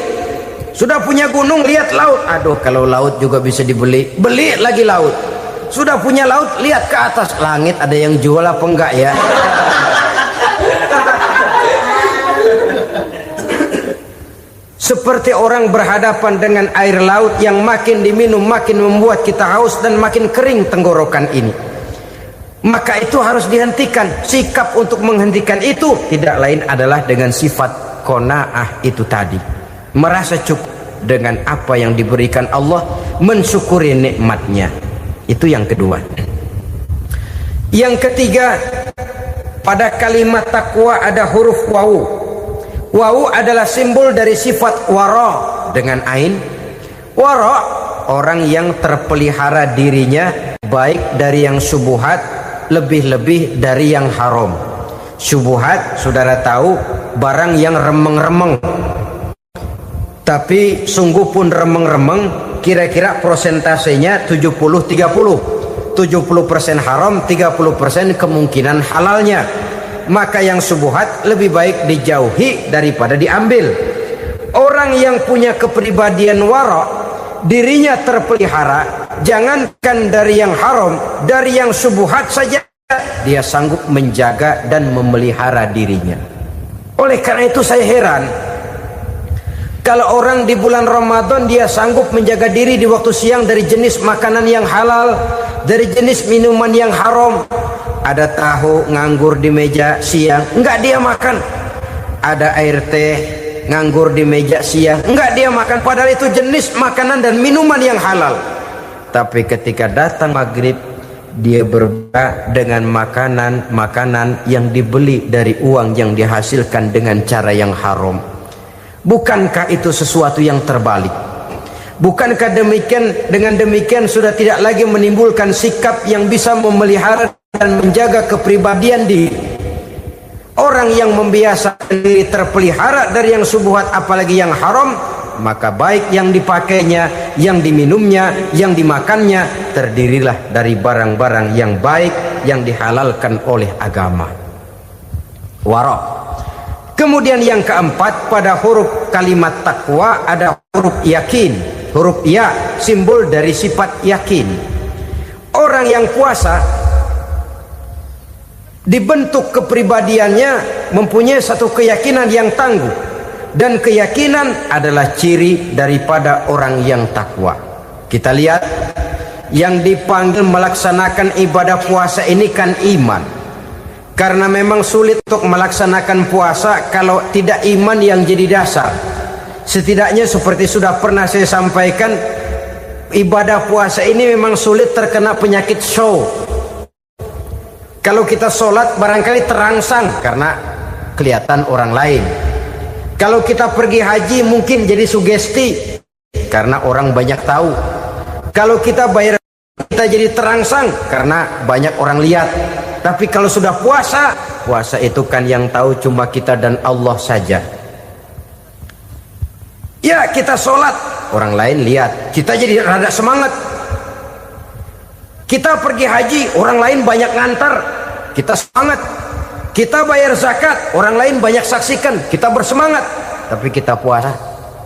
sudah punya gunung, lihat laut, aduh kalau laut juga bisa dibeli, beli lagi laut. Sudah punya laut, lihat ke atas langit, ada yang jual apa enggak ya? seperti orang berhadapan dengan air laut yang makin diminum makin membuat kita haus dan makin kering tenggorokan ini. Maka itu harus dihentikan. Sikap untuk menghentikan itu tidak lain adalah dengan sifat qanaah itu tadi, merasa cukup dengan apa yang diberikan Allah, mensyukuri nikmatnya. Itu yang kedua. Yang ketiga, pada kalimat takwa ada huruf wawu. Wawu adalah simbol dari sifat wara dengan ain. Wara, orang yang terpelihara dirinya baik dari yang syubhat, lebih-lebih dari yang haram. Syubhat, saudara tahu, barang yang remeng-remeng. Tapi sungguh pun remeng-remeng, kira-kira prosentasenya 70-30. 70% haram, 30% kemungkinan halalnya. Maka yang syubhat lebih baik dijauhi daripada diambil. Orang yang punya kepribadian wara, dirinya terpelihara, jangankan dari yang haram, dari yang syubhat saja dia sanggup menjaga dan memelihara dirinya. Oleh karena itu saya heran kalau orang di bulan Ramadan dia sanggup menjaga diri di waktu siang dari jenis makanan yang halal, dari jenis minuman yang haram. Ada tahu nganggur di meja siang, enggak dia makan. Ada air teh nganggur di meja siang, enggak dia makan, padahal itu jenis makanan dan minuman yang halal. Tapi ketika datang maghrib, dia berbuka dengan makanan yang dibeli dari uang yang dihasilkan dengan cara yang haram. Bukankah itu sesuatu yang terbalik? Bukankah dengan demikian sudah tidak lagi menimbulkan sikap yang bisa memelihara dan menjaga kepribadian diri? Orang yang membiasakan diri terpelihara dari yang syubhat apalagi yang haram, maka baik yang dipakainya, yang diminumnya, yang dimakannya terdirilah dari barang-barang yang baik yang dihalalkan oleh agama. Wara. Kemudian yang keempat, pada huruf kalimat takwa ada huruf yakin. Huruf ya simbol dari sifat yakin. Orang yang puasa dibentuk kepribadiannya mempunyai satu keyakinan yang tangguh, dan keyakinan adalah ciri daripada orang yang takwa. Kita lihat yang dipanggil melaksanakan ibadah puasa ini kan iman, karena memang sulit untuk melaksanakan puasa kalau tidak iman yang jadi dasar. Setidaknya seperti sudah pernah saya sampaikan, ibadah puasa ini memang sulit terkena penyakit show. Kalau kita sholat barangkali terangsang karena kelihatan orang lain. Kalau kita pergi haji mungkin jadi sugesti karena orang banyak tahu. Kalau kita bayar kita jadi terangsang karena banyak orang lihat. Tapi kalau sudah puasa, puasa itu kan yang tahu cuma kita dan Allah saja. Ya kita sholat, orang lain lihat, kita jadi rada semangat. Kita pergi haji, orang lain banyak ngantar, kita semangat. Kita bayar zakat, orang lain banyak saksikan, kita bersemangat. Tapi kita puasa,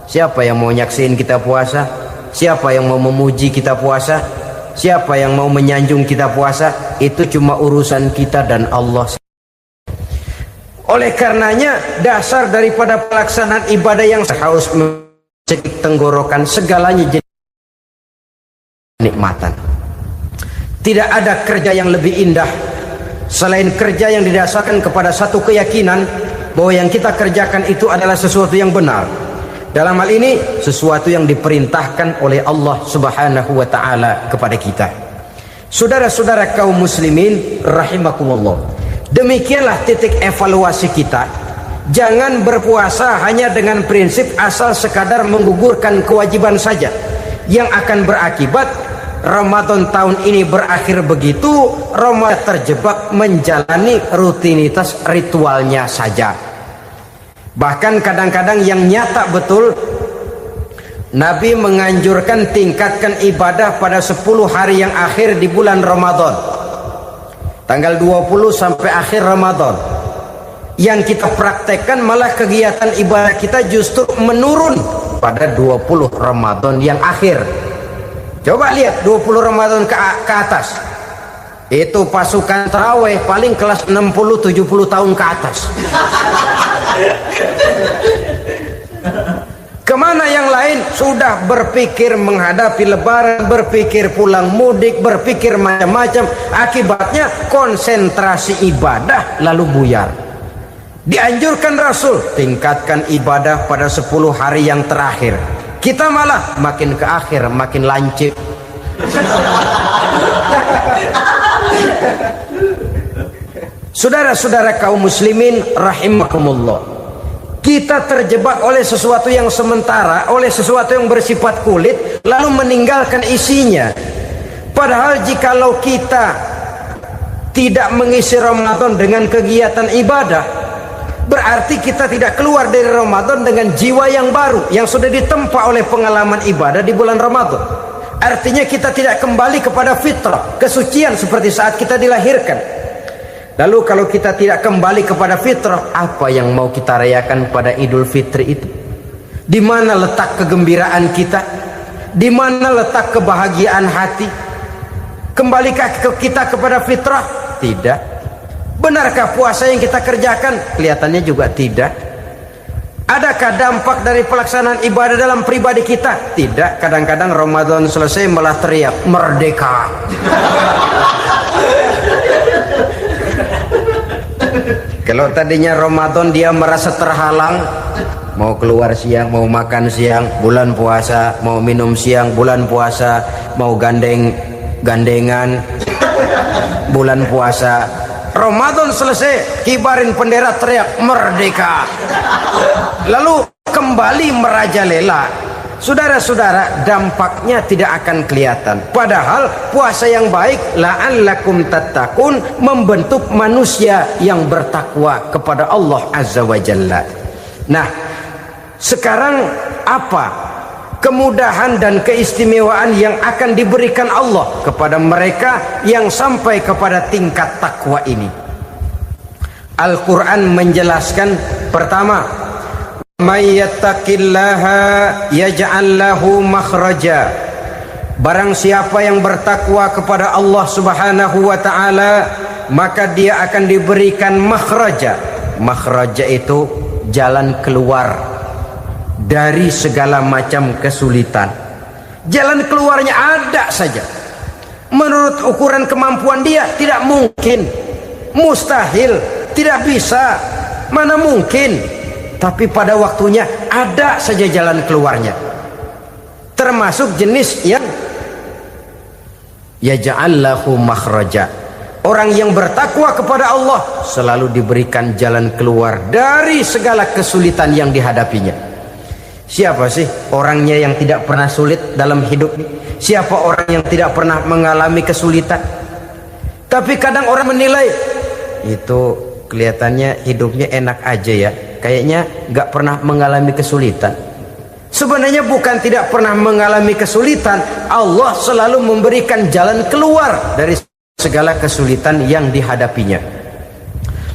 siapa yang mau nyaksiin kita puasa? Siapa yang mau memuji kita puasa? Siapa yang mau menyanjung kita puasa? Itu cuma urusan kita dan Allah. Oleh karenanya dasar daripada pelaksanaan ibadah yang harus mencegah tenggorokan segalanya jadi nikmatan. Tidak ada kerja yang lebih indah selain kerja yang didasarkan kepada satu keyakinan bahwa yang kita kerjakan itu adalah sesuatu yang benar. Dalam hal ini sesuatu yang diperintahkan oleh Allah Subhanahu wa taala kepada kita. Saudara-saudara kaum muslimin rahimakumullah. Demikianlah titik evaluasi kita. Jangan berpuasa hanya dengan prinsip asal sekadar menggugurkan kewajiban saja, yang akan berakibat Ramadan tahun ini berakhir begitu, Ramadan terjebak menjalani rutinitas ritualnya saja. Bahkan kadang-kadang yang nyata betul, Nabi menganjurkan tingkatkan ibadah pada 10 hari yang akhir di bulan Ramadan, tanggal 20 sampai akhir Ramadan. Yang kita praktekkan malah kegiatan ibadah kita justru menurun pada 20 Ramadan yang akhir. Coba lihat 20 Ramadan ke atas, itu pasukan tarawih paling kelas 60-70 tahun ke atas. Kemana yang lain sudah berpikir menghadapi lebaran, berpikir pulang mudik, berpikir macam-macam. Akibatnya konsentrasi ibadah lalu buyar. Dianjurkan Rasul tingkatkan ibadah pada 10 hari yang terakhir. Kita malah makin ke akhir makin lancip. Saudara-saudara kaum muslimin rahimakumullah, kita terjebak oleh sesuatu yang sementara, oleh sesuatu yang bersifat kulit, lalu meninggalkan isinya. Padahal jikalau kita tidak mengisi Ramadan dengan kegiatan ibadah, berarti kita tidak keluar dari Ramadan dengan jiwa yang baru yang sudah ditempa oleh pengalaman ibadah di bulan Ramadan. Artinya kita tidak kembali kepada fitrah, kesucian seperti saat kita dilahirkan. Lalu kalau kita tidak kembali kepada fitrah, apa yang mau kita rayakan pada Idul Fitri itu? Di mana letak kegembiraan kita? Di mana letak kebahagiaan hati? Kembalikah kita kepada fitrah? Tidak. Benarkah puasa yang kita kerjakan? Kelihatannya juga tidak. Adakah dampak dari pelaksanaan ibadah dalam pribadi kita? Tidak. Kadang-kadang Ramadan selesai malah teriak merdeka. Kalau tadinya Ramadan dia merasa terhalang, mau keluar siang, mau makan siang, bulan puasa, mau minum siang, bulan puasa, mau gandengan, bulan puasa. Ramadan selesai, kibarin bendera, teriak merdeka. Lalu kembali merajalela. Saudara-saudara, dampaknya tidak akan kelihatan. Padahal puasa yang baik, la'allakum tattaqun, membentuk manusia yang bertakwa kepada Allah Azza wa Jalla. Nah, sekarang apa kemudahan dan keistimewaan yang akan diberikan Allah kepada mereka yang sampai kepada tingkat takwa ini? Al-Quran menjelaskan, pertama, may yattaqillaha yaj'al lahu makhraja. Barang siapa yang bertakwa kepada Allah Subhanahu wa taala, maka dia akan diberikan makhraja. Makhraja itu jalan keluar dari segala macam kesulitan. Jalan keluarnya ada saja. Menurut ukuran kemampuan dia tidak mungkin, mustahil, tidak bisa, mana mungkin. Tapi pada waktunya ada saja jalan keluarnya. Termasuk jenis yang yaj'al lahu makhraja. Orang yang bertakwa kepada Allah selalu diberikan jalan keluar dari segala kesulitan yang dihadapinya. Siapa sih orangnya yang tidak pernah sulit dalam hidup? Siapa orang yang tidak pernah mengalami kesulitan? Tapi kadang orang menilai, itu kelihatannya hidupnya enak aja ya, kayaknya gak pernah mengalami kesulitan. Sebenarnya bukan tidak pernah mengalami kesulitan, Allah selalu memberikan jalan keluar dari segala kesulitan yang dihadapinya.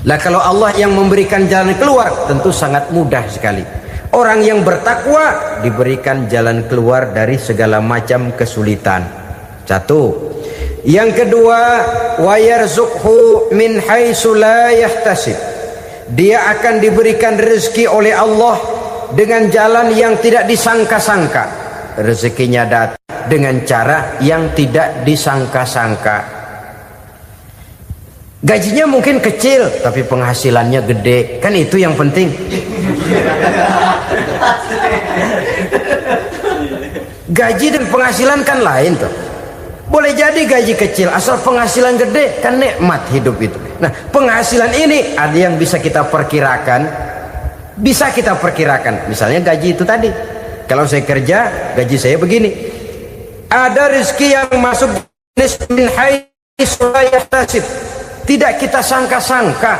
Lah kalau Allah yang memberikan jalan keluar, tentu sangat mudah sekali. Orang yang bertakwa diberikan jalan keluar dari segala macam kesulitan. Satu. Yang kedua, wa yarzuqhu min haitsu la yahtasib. Dia akan diberikan rezeki oleh Allah dengan jalan yang tidak disangka-sangka. Rezekinya datang dengan cara yang tidak disangka-sangka. Gajinya mungkin kecil, tapi penghasilannya gede. Kan itu yang penting. Gaji dan penghasilan kan lain tuh. Boleh jadi gaji kecil, asal penghasilan gede, kan nikmat hidup itu. Nah, penghasilan ini ada yang bisa kita perkirakan. Bisa kita perkirakan. Misalnya gaji itu tadi. Kalau saya kerja, gaji saya begini. Ada rezeki yang masuk min haitsu la yahtasib. Tidak kita sangka-sangka,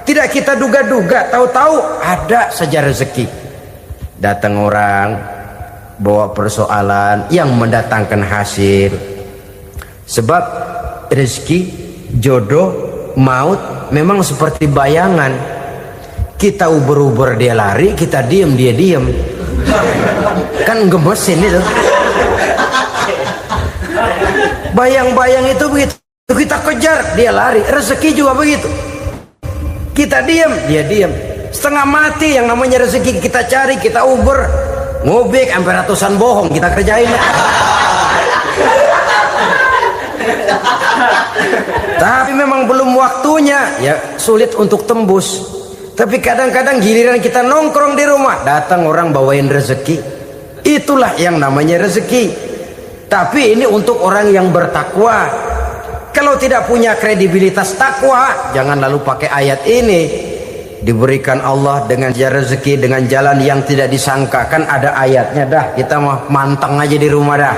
tidak kita duga-duga, tahu-tahu ada saja rezeki. Datang orang bawa persoalan yang mendatangkan hasil. Sebab rezeki, jodoh, maut memang seperti bayangan. Kita uber-uber dia lari, kita diem dia diem. Kan gemesin itu. Bayang-bayang itu begitu. Kita kejar, dia lari. Rezeki juga begitu. Kita diam, dia diam. Setengah mati yang namanya rezeki kita cari, kita uber. ngobek sampai ratusan bohong kita kerjain. Tapi memang belum waktunya, ya sulit untuk tembus. Tapi kadang-kadang giliran kita nongkrong di rumah, datang orang bawain rezeki. Itulah yang namanya rezeki. Tapi ini untuk orang yang bertakwa. Kalau tidak punya kredibilitas takwa, jangan lalu pakai ayat ini. Diberikan Allah dengan rezeki dengan jalan yang tidak disangka. Kan ada ayatnya dah, kita mah manteng aja di rumah dah.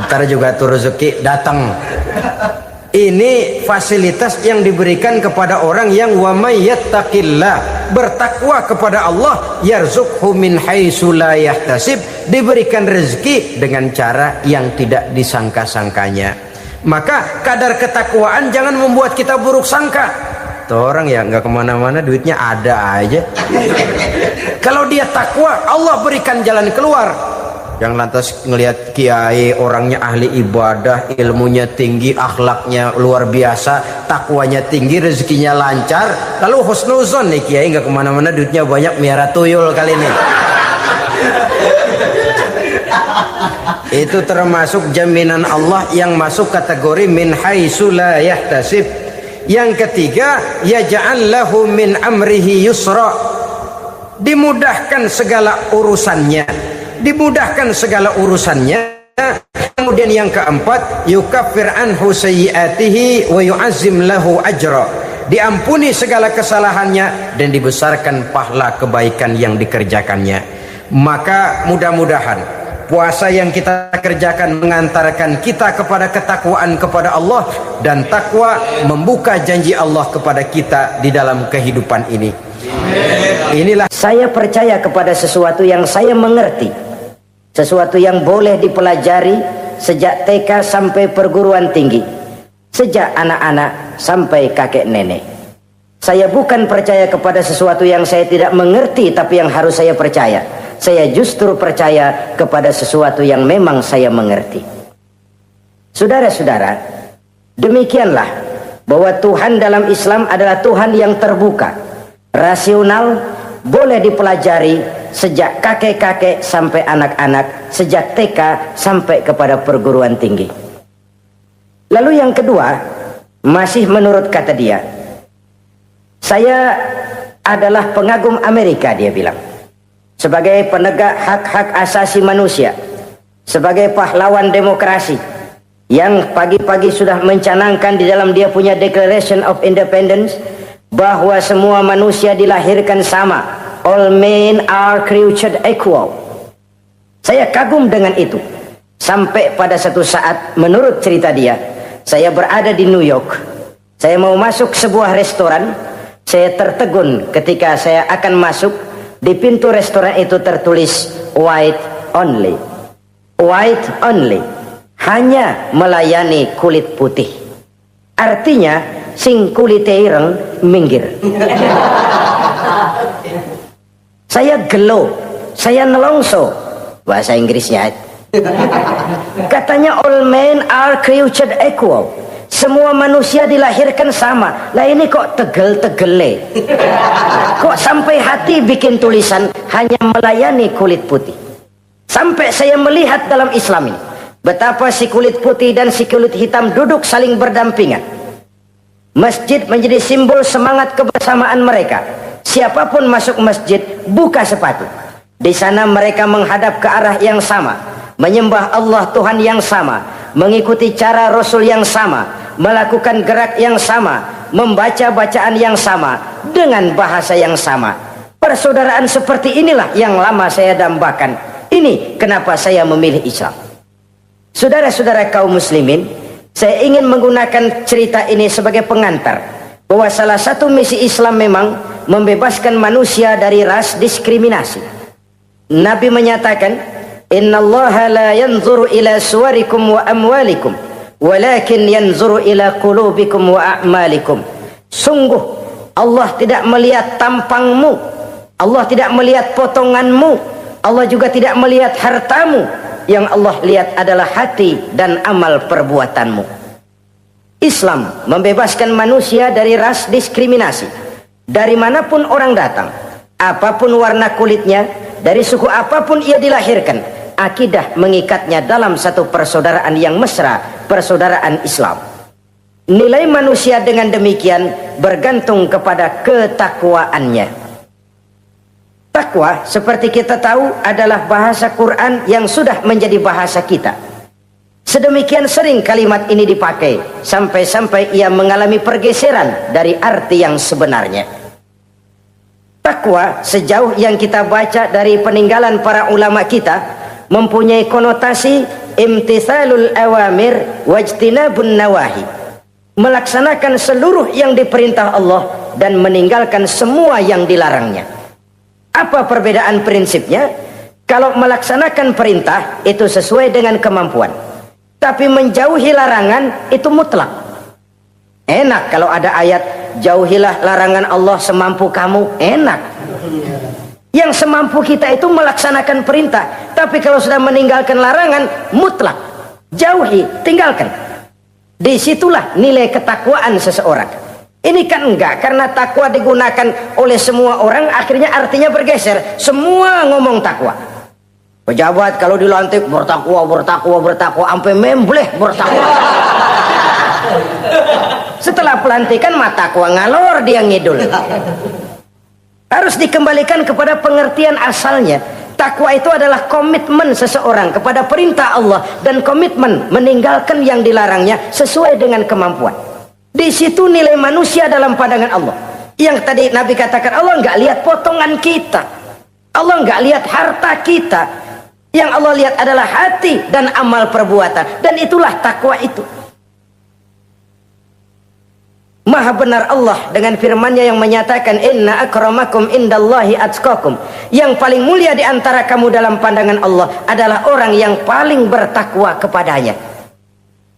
Ntar juga tuh rezeki datang. Ini fasilitas yang diberikan kepada orang yang wa may yattaqillah, bertakwa kepada Allah, yarzuqhu min haitsu la yahtasib, diberikan rezeki dengan cara yang tidak disangka-sangkanya. Maka kadar ketakwaan jangan membuat kita buruk sangka. Tuh orang ya nggak kemana-mana, duitnya ada aja. Kalau dia takwa, Allah berikan jalan keluar. Yang lantas ngelihat kiai orangnya ahli ibadah, ilmunya tinggi, akhlaknya luar biasa, takwanya tinggi, rezekinya lancar, lalu husnuzon nih kiai nggak kemana-mana, duitnya banyak, miara tuyul kali ini. Itu termasuk jaminan Allah yang masuk kategori min haitsu la yahtasib. Yang ketiga, yaj'al lahu min amrihi yusra, dimudahkan segala urusannya, dimudahkan segala urusannya. Kemudian yang keempat, yukaffir anhu sayyiatihi wa yu'azzim lahu ajra, diampuni segala kesalahannya dan dibesarkan pahala kebaikan yang dikerjakannya. Maka mudah-mudahan puasa yang kita kerjakan mengantarkan kita kepada ketakwaan kepada Allah, dan takwa membuka janji Allah kepada kita di dalam kehidupan ini. Inilah saya percaya kepada sesuatu yang saya mengerti, sesuatu yang boleh dipelajari sejak TK sampai perguruan tinggi, sejak anak-anak sampai kakek nenek. Saya bukan percaya kepada sesuatu yang saya tidak mengerti tapi yang harus saya percaya. Saya justru percaya kepada sesuatu yang memang saya mengerti. Saudara-saudara, demikianlah bahwa Tuhan dalam Islam adalah Tuhan yang terbuka, rasional, boleh dipelajari sejak kakek-kakek sampai anak-anak, sejak TK sampai kepada perguruan tinggi. Lalu yang kedua, masih menurut kata dia, saya adalah pengagum Amerika, dia bilang. Sebagai penegak hak-hak asasi manusia, sebagai pahlawan demokrasi yang pagi-pagi sudah mencanangkan di dalam dia punya Declaration of Independence bahwa semua manusia dilahirkan sama, all men are created equal. Saya kagum dengan itu. Sampai pada satu saat, menurut cerita dia, saya berada di New York, saya mau masuk sebuah restoran, saya tertegun ketika saya akan masuk. Di pintu restoran itu tertulis white only, white only, hanya melayani kulit putih. Artinya sing kulite ireng minggir. Saya gelo, saya nelongso, bahasa Inggrisnya. Katanya all men are created equal, semua manusia dilahirkan sama. Lah ini kok tegel-tegele, kok sampai hati bikin tulisan hanya melayani kulit putih. Sampai saya melihat dalam Islam ini betapa si kulit putih dan si kulit hitam duduk saling berdampingan. Masjid menjadi simbol semangat kebersamaan mereka. Siapapun masuk masjid, buka sepatu. Di sana mereka menghadap ke arah yang sama, menyembah Allah Tuhan yang sama, mengikuti cara Rasul yang sama, melakukan gerak yang sama, membaca bacaan yang sama, dengan bahasa yang sama. Persaudaraan seperti inilah yang lama saya dambakan. Ini kenapa saya memilih Islam. Saudara-saudara kaum muslimin, saya ingin menggunakan cerita ini sebagai pengantar bahwa salah satu misi Islam memang membebaskan manusia dari ras diskriminasi. Nabi menyatakan, innallaha la yanzuru ila suwarikum wa amwalikum, walakin yanzuru ila qulubikum wa a'malikum. Sungguh Allah tidak melihat tampangmu, Allah tidak melihat potonganmu, Allah juga tidak melihat hartamu. Yang Allah lihat adalah hati dan amal perbuatanmu. Islam membebaskan manusia dari ras diskriminasi. Dari manapun orang datang, apapun warna kulitnya, dari suku apapun ia dilahirkan, akidah mengikatnya dalam satu persaudaraan yang mesra, persaudaraan Islam. Nilai manusia dengan demikian bergantung kepada ketakwaannya. Takwa, seperti kita tahu, adalah bahasa Quran yang sudah menjadi bahasa kita. Sedemikian sering kalimat ini dipakai, sampai-sampai ia mengalami pergeseran dari arti yang sebenarnya. Takwa, sejauh yang kita baca dari peninggalan para ulama kita, mempunyai konotasi imtithalul awamir wajtinabun nawahi, melaksanakan seluruh yang diperintah Allah dan meninggalkan semua yang dilarangnya. Apa perbedaan prinsipnya? Kalau melaksanakan perintah itu sesuai dengan kemampuan, tapi menjauhi larangan itu mutlak. Enak kalau ada ayat jauhilah larangan Allah semampu kamu, enak. Yang semampu kita itu melaksanakan perintah, tapi kalau sudah meninggalkan larangan mutlak, jauhi, tinggalkan. Disitulah nilai ketakwaan seseorang. Ini kan enggak, karena takwa digunakan oleh semua orang, akhirnya artinya bergeser. Semua ngomong takwa. Pejabat kalau dilantik bertakwa, bertakwa, bertakwa, sampai membleh bertakwa. Setelah pelantikan mata takwa ngalor, dia ngidul. Harus dikembalikan kepada pengertian asalnya. Takwa itu adalah komitmen seseorang kepada perintah Allah dan komitmen meninggalkan yang dilarangnya sesuai dengan kemampuan. Di situ nilai manusia dalam pandangan Allah. Yang tadi Nabi katakan, Allah nggak lihat potongan kita, Allah nggak lihat harta kita. Yang Allah lihat adalah hati dan amal perbuatan, dan itulah takwa itu. Maha benar Allah dengan firman-Nya yang menyatakan, inna akramakum indallahi atqakum. Yang paling mulia di antara kamu dalam pandangan Allah adalah orang yang paling bertakwa kepadanya.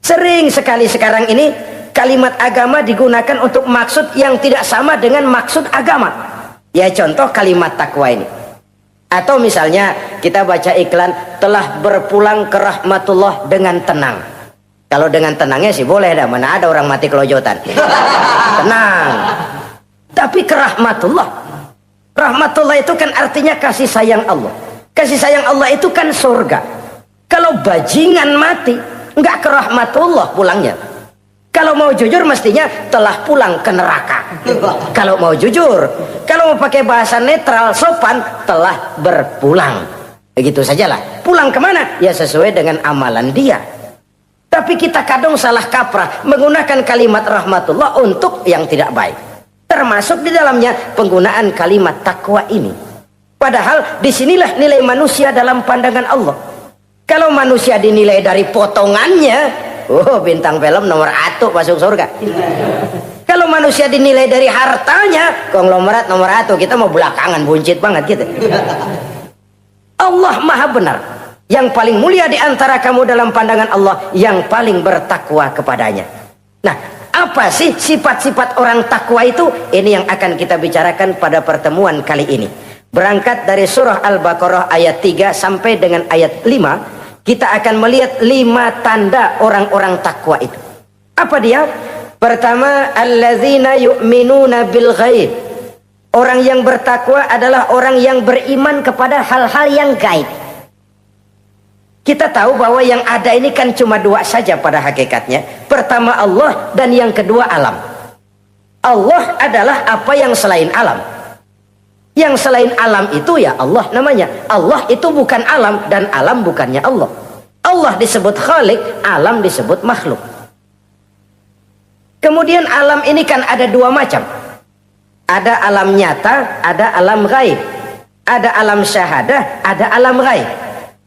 Sering sekali sekarang ini kalimat agama digunakan untuk maksud yang tidak sama dengan maksud agama. Ya contoh kalimat takwa ini. Atau misalnya kita baca iklan, telah berpulang ke rahmatullah dengan tenang. Kalau dengan tenangnya sih boleh dah, mana ada orang mati kelojotan. Tenang. Tapi ke rahmatullah. Rahmatullah itu kan artinya kasih sayang Allah. Kasih sayang Allah itu kan surga. Kalau bajingan mati, enggak ke rahmatullah pulangnya. Kalau mau jujur mestinya telah pulang ke neraka. Kalau mau jujur, kalau mau pakai bahasa netral sopan, telah berpulang. Begitu sajalah. Pulang kemana? Ya sesuai dengan amalan dia. Tapi kita kadang salah kaprah menggunakan kalimat rahmatullah untuk yang tidak baik. Termasuk di dalamnya penggunaan kalimat takwa ini. Padahal disinilah nilai manusia dalam pandangan Allah. Kalau manusia dinilai dari potongannya, oh bintang film nomor 1 masuk surga. Kalau manusia dinilai dari hartanya, konglomerat nomor 1, kita mau belakangan, buncit banget gitu. Allah maha benar. Yang paling mulia di antara kamu dalam pandangan Allah, yang paling bertakwa kepadanya. Nah, apa sih sifat-sifat orang takwa itu? Ini yang akan kita bicarakan pada pertemuan kali ini. Berangkat dari surah Al-Baqarah ayat 3 sampai dengan ayat 5, kita akan melihat 5 tanda orang-orang takwa itu. Apa dia? Pertama, alladzina yu'minuna bil ghaib. Orang yang bertakwa adalah orang yang beriman kepada hal-hal yang gaib. Kita tahu bahwa yang ada ini kan cuma 2 saja pada hakikatnya. Pertama Allah, dan yang kedua alam. Allah adalah apa yang selain alam. Yang selain alam itu ya Allah namanya. Allah itu bukan alam, dan alam bukannya Allah. Allah disebut Khalik, alam disebut makhluk. Kemudian alam ini kan ada 2 macam. Ada alam nyata, ada alam gaib. Ada alam syahadah, ada alam gaib.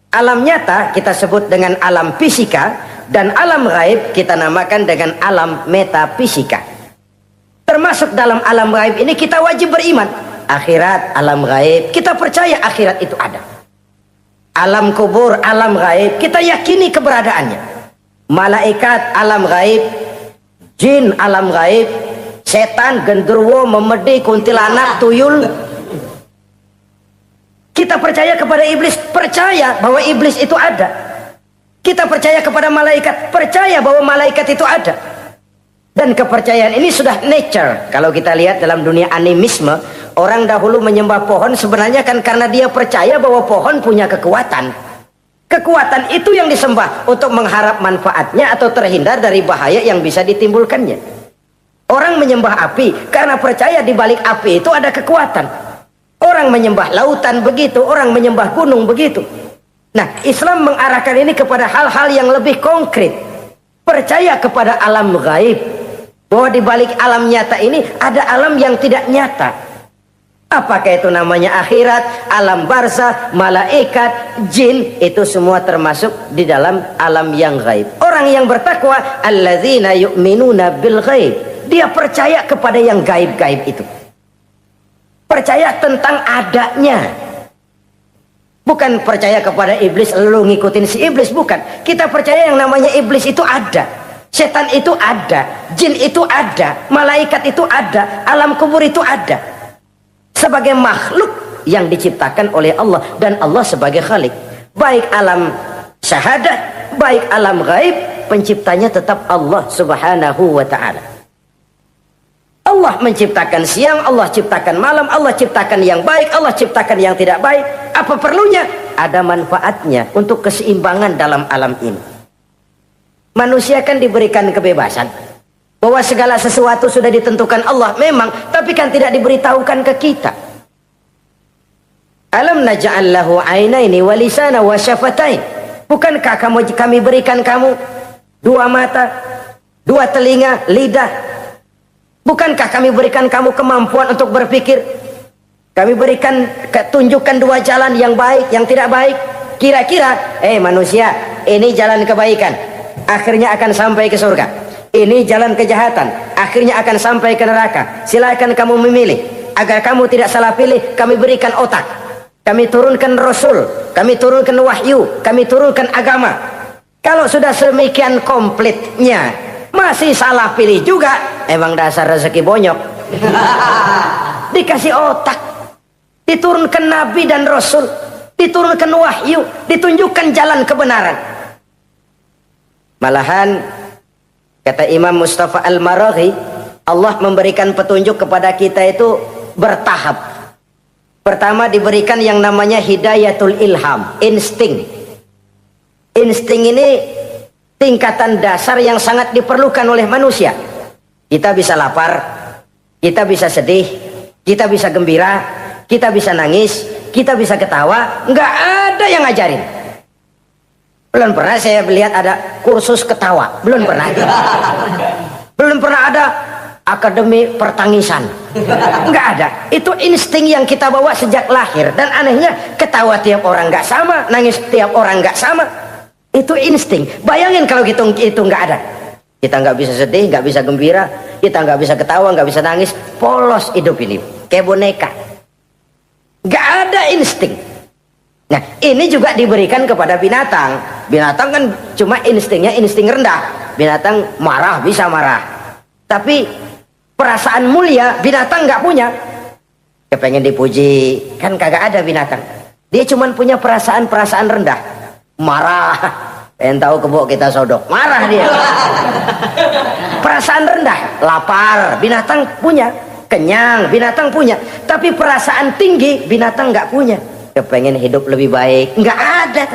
Alam nyata kita sebut dengan alam fisika, dan alam gaib kita namakan dengan alam metafisika. Termasuk dalam alam gaib ini kita wajib beriman. Akhirat, alam gaib, kita percaya akhirat itu ada. Alam kubur, alam gaib, kita yakini keberadaannya. Malaikat, alam gaib. Jin, alam gaib. Setan, genderuwo, memedi, kuntilanak, tuyul. Kita percaya kepada iblis, percaya bahwa iblis itu ada. Kita percaya kepada malaikat, percaya bahwa malaikat itu ada. Dan kepercayaan ini sudah nature. Kalau kita lihat dalam dunia animisme, Orang dahulu menyembah pohon sebenarnya kan karena dia percaya bahwa pohon punya kekuatan. Kekuatan itu yang disembah untuk mengharap manfaatnya atau terhindar dari bahaya yang bisa ditimbulkannya. Orang menyembah api karena percaya di balik api itu ada kekuatan. Orang menyembah lautan begitu, orang menyembah gunung begitu. Nah, Islam mengarahkan ini kepada hal-hal yang lebih konkret. Percaya kepada alam gaib. Bahwa di balik alam nyata ini ada alam yang tidak nyata. Apakah itu namanya akhirat, alam barzah, malaikat, jin, itu semua termasuk di dalam alam yang gaib. Orang yang bertakwa, alladzina yu'minuna bil gaib. Dia percaya kepada yang gaib-gaib itu. Percaya tentang adanya. Bukan percaya kepada iblis, lalu ngikutin si iblis, bukan. Kita percaya yang namanya iblis itu ada. Setan itu ada, jin itu ada, malaikat itu ada, alam kubur itu ada. Sebagai makhluk yang diciptakan oleh Allah dan Allah sebagai khalik. Baik alam syahadat, baik alam gaib, penciptanya tetap Allah Subhanahu wa ta'ala. Allah menciptakan siang, Allah ciptakan malam, Allah ciptakan yang baik, Allah ciptakan yang tidak baik. Apa perlunya? Ada manfaatnya untuk keseimbangan dalam alam ini. Manusia kan diberikan kebebasan bahwa segala sesuatu sudah ditentukan Allah memang, tapi kan tidak diberitahukan ke kita. Alam naj'al lahu 'ainaini wa lisana wa syafatain. Bukankah kami berikan kamu dua mata, dua telinga, lidah? Bukankah kami berikan kamu kemampuan untuk berpikir? Kami berikan tunjukkan dua jalan yang baik, yang tidak baik. Kira-kira, manusia, ini jalan kebaikan, akhirnya akan sampai ke surga. Ini jalan kejahatan, akhirnya akan sampai ke neraka. Silakan kamu memilih. Agar kamu tidak salah pilih, kami berikan otak. Kami turunkan Rasul, kami turunkan wahyu, kami turunkan agama. Kalau sudah sedemikian komplitnya, masih salah pilih juga, emang dasar rezeki bonyok. Dikasih otak, diturunkan Nabi dan Rasul, diturunkan wahyu, ditunjukkan jalan kebenaran. Malahan kata Imam Mustafa Al-Maraghi, Allah memberikan petunjuk kepada kita itu bertahap. Pertama diberikan yang namanya hidayatul ilham, insting. Insting ini tingkatan dasar yang sangat diperlukan oleh manusia. Kita bisa lapar, kita bisa sedih, kita bisa gembira, kita bisa nangis, kita bisa ketawa. Nggak ada yang ngajarin. Belum pernah saya melihat ada kursus ketawa, belum pernah. Belum pernah ada akademi pertangisan, nggak ada. Itu insting yang kita bawa sejak lahir. Dan anehnya ketawa tiap orang nggak sama, nangis tiap orang nggak sama. Itu insting. Bayangin kalau gitu itu nggak ada. Kita nggak bisa sedih, nggak bisa gembira, kita nggak bisa ketawa, nggak bisa nangis. Polos hidup ini, kayak boneka. Nggak ada insting. Nah, ini juga diberikan kepada binatang. Binatang kan cuma instingnya insting rendah. Binatang marah bisa marah. Tapi perasaan mulia binatang nggak punya. Kepengen dipuji, kan kagak ada binatang. Dia cuma punya perasaan-perasaan rendah. Marah, pengen tahu kebo kita sodok, marah dia. Perasaan rendah, lapar, binatang punya. Kenyang, binatang punya. Tapi perasaan tinggi, binatang nggak punya. Kepengen hidup lebih baik, nggak ada.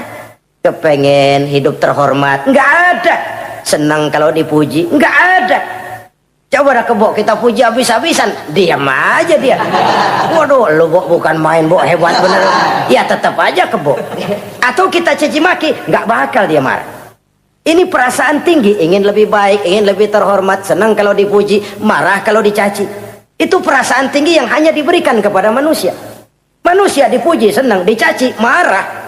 Kepengen hidup terhormat, nggak ada. Senang kalau dipuji, nggak ada. Coba dah kebo kita puji habis-habisan, diam aja dia. Waduh, lu bukan main, hebat bener. Ya tetap aja kebo. Atau kita caci maki, nggak bakal dia marah. Ini perasaan tinggi, ingin lebih baik, ingin lebih terhormat, senang kalau dipuji, marah kalau dicaci. Itu perasaan tinggi yang hanya diberikan kepada manusia. Manusia dipuji senang, dicaci marah.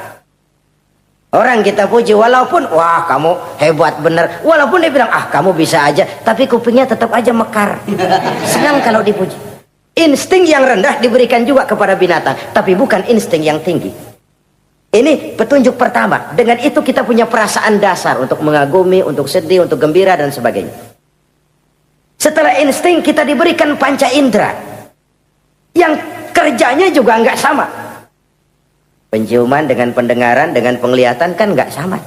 Orang kita puji walaupun wah kamu hebat bener, walaupun dia bilang ah kamu bisa aja, tapi kupingnya tetap aja mekar. Senang kalau dipuji. Insting yang rendah diberikan juga kepada binatang, tapi bukan insting yang tinggi. Ini petunjuk pertama. Dengan itu kita punya perasaan dasar untuk mengagumi, untuk sedih, untuk gembira dan sebagainya. Setelah insting kita diberikan panca indera yang kerjanya juga nggak sama. Penciuman dengan pendengaran dengan penglihatan kan nggak sama.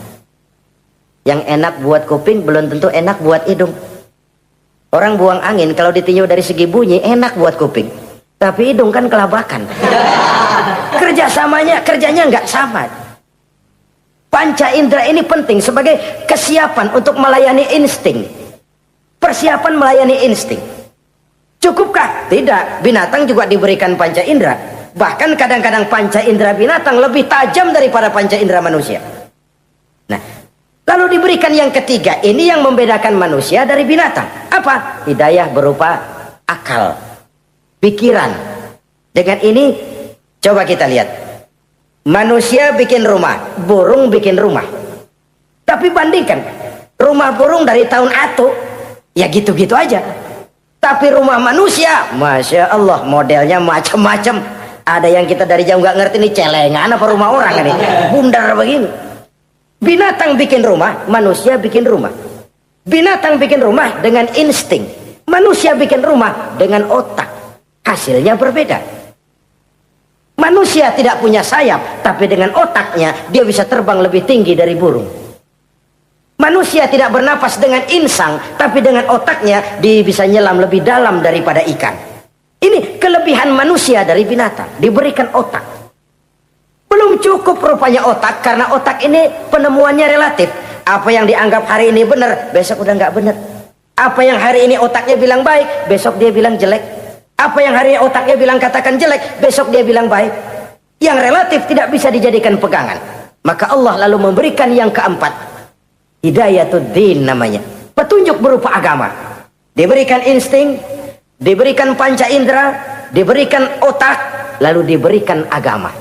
Yang enak buat kuping belum tentu enak buat hidung. Orang buang angin kalau ditinjau dari segi bunyi enak buat kuping, Tapi hidung kan kelabakan. Kerjanya nggak sama. Panca indera ini penting sebagai kesiapan untuk melayani insting. Persiapan melayani insting. Cukupkah? Tidak. Binatang juga diberikan panca indera. Bahkan kadang-kadang panca indera binatang lebih tajam daripada panca indera manusia. Nah, lalu diberikan yang ketiga. Ini yang membedakan manusia dari binatang. Apa? Hidayah berupa akal, pikiran. Dengan ini coba kita lihat. Manusia bikin rumah, burung bikin rumah. Tapi bandingkan, rumah burung dari tahun atu, ya gitu-gitu aja. Tapi rumah manusia, Masya Allah, modelnya macam-macam. Ada yang kita dari jauh nggak ngerti ini celengan apa rumah orang ini, bundar begini. Binatang bikin rumah, manusia bikin rumah. Binatang bikin rumah dengan insting, manusia bikin rumah dengan otak. Hasilnya berbeda. Manusia tidak punya sayap, tapi dengan otaknya dia bisa terbang lebih tinggi dari burung. Manusia tidak bernapas dengan insang, tapi dengan otaknya dia bisa nyelam lebih dalam daripada ikan. Ini kelebihan manusia dari binatang, diberikan otak. Belum cukup rupanya otak, karena otak ini penemuannya relatif. Apa yang dianggap hari ini benar, besok udah nggak benar. Apa yang hari ini otaknya bilang baik, besok dia bilang jelek. Apa yang hari ini otaknya bilang katakan jelek, besok dia bilang baik. Yang relatif tidak bisa dijadikan pegangan. Maka Allah lalu memberikan yang keempat. Hidayatuddin namanya. Petunjuk berupa agama. Diberikan insting, diberikan panca indera, diberikan otak, lalu diberikan agama.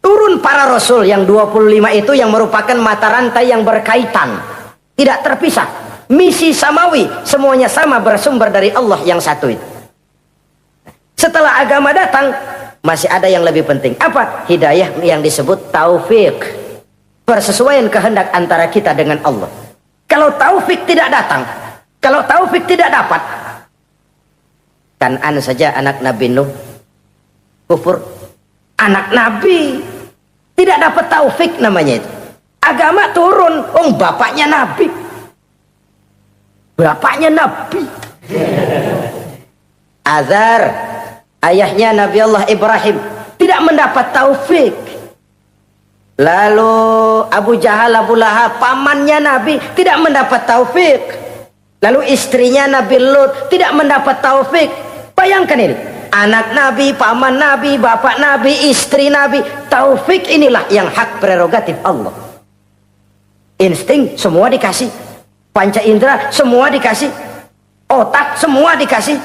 Turun para rasul yang 25 itu yang merupakan mata rantai yang berkaitan. Tidak terpisah. Misi samawi, semuanya sama bersumber dari Allah yang satu itu. Setelah agama datang, masih ada yang lebih penting. Apa? Hidayah yang disebut taufik. Persesuaian kehendak antara kita dengan Allah. Kalau taufik tidak datang, kalau taufik tidak dapat, Kan'an saja anak Nabi Nuh kufur. Anak Nabi tidak dapat taufik namanya itu. Agama turun, bapaknya Nabi. Bapaknya Nabi. Azar, ayahnya Nabi Allah Ibrahim, tidak mendapat taufik. Lalu Abu Jahal, Abu Lahab, pamannya Nabi, tidak mendapat taufik. Lalu istrinya Nabi Lut tidak mendapat taufik. Bayangkan ini, anak Nabi, paman Nabi, bapak Nabi, istri Nabi. Taufik inilah yang hak prerogatif Allah. Insting semua dikasih, panca indera semua dikasih, otak semua dikasih,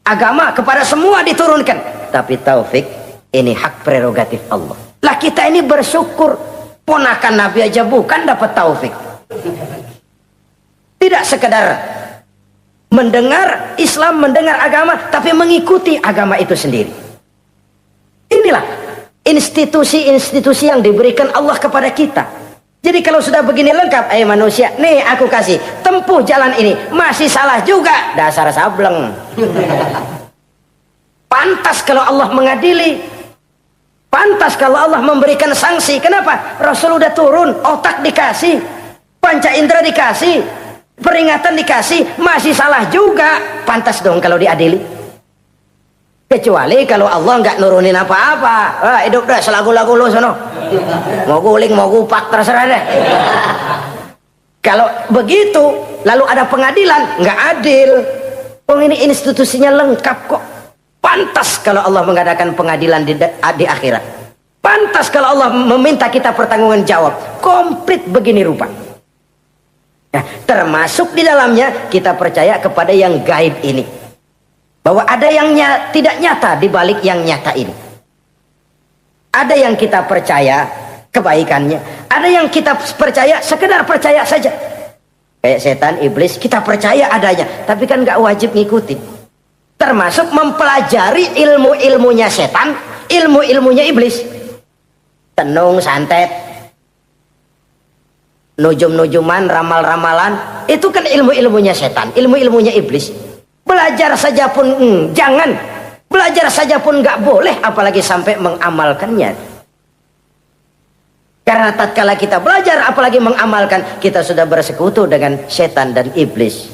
agama kepada semua diturunkan. Tapi taufik ini hak prerogatif Allah. Lah kita ini bersyukur, ponakan Nabi aja bukan dapat taufik. Tidak sekedar mendengar Islam, mendengar agama, tapi mengikuti agama itu sendiri. Inilah institusi-institusi yang diberikan Allah kepada kita. Jadi kalau sudah begini lengkap, manusia, nih aku kasih, tempuh jalan ini, masih salah juga, dasar sableng. Pantas kalau Allah mengadili, pantas kalau Allah memberikan sanksi. Kenapa? Rasul udah turun, otak dikasih, panca indera dikasih, peringatan dikasih, masih salah juga, pantas dong kalau diadili. Kecuali kalau Allah nggak nurunin apa-apa, hidup dah selagu-lagu lu sono, mau guling mau gupak terserah deh. Kalau begitu lalu ada pengadilan, nggak adil. Ini institusinya lengkap kok. Pantas kalau Allah mengadakan pengadilan di akhirat. Pantas kalau Allah meminta kita pertanggungan jawab komplit begini rupa. Nah, termasuk di dalamnya kita percaya kepada yang gaib ini. Bahwa ada yang tidak nyata di balik yang nyata ini. Ada yang kita percaya kebaikannya, ada yang kita percaya sekedar percaya saja. Kayak setan, iblis, kita percaya adanya, tapi kan nggak wajib ngikutin. Termasuk mempelajari ilmu-ilmunya setan, ilmu-ilmunya iblis. Tenung, santet, nujum-nujuman, ramal-ramalan, itu kan ilmu-ilmunya setan, ilmu-ilmunya iblis. Belajar saja pun jangan, belajar saja pun nggak boleh, apalagi sampai mengamalkannya. Karena tatkala kita belajar apalagi mengamalkan, kita sudah bersekutu dengan setan dan iblis.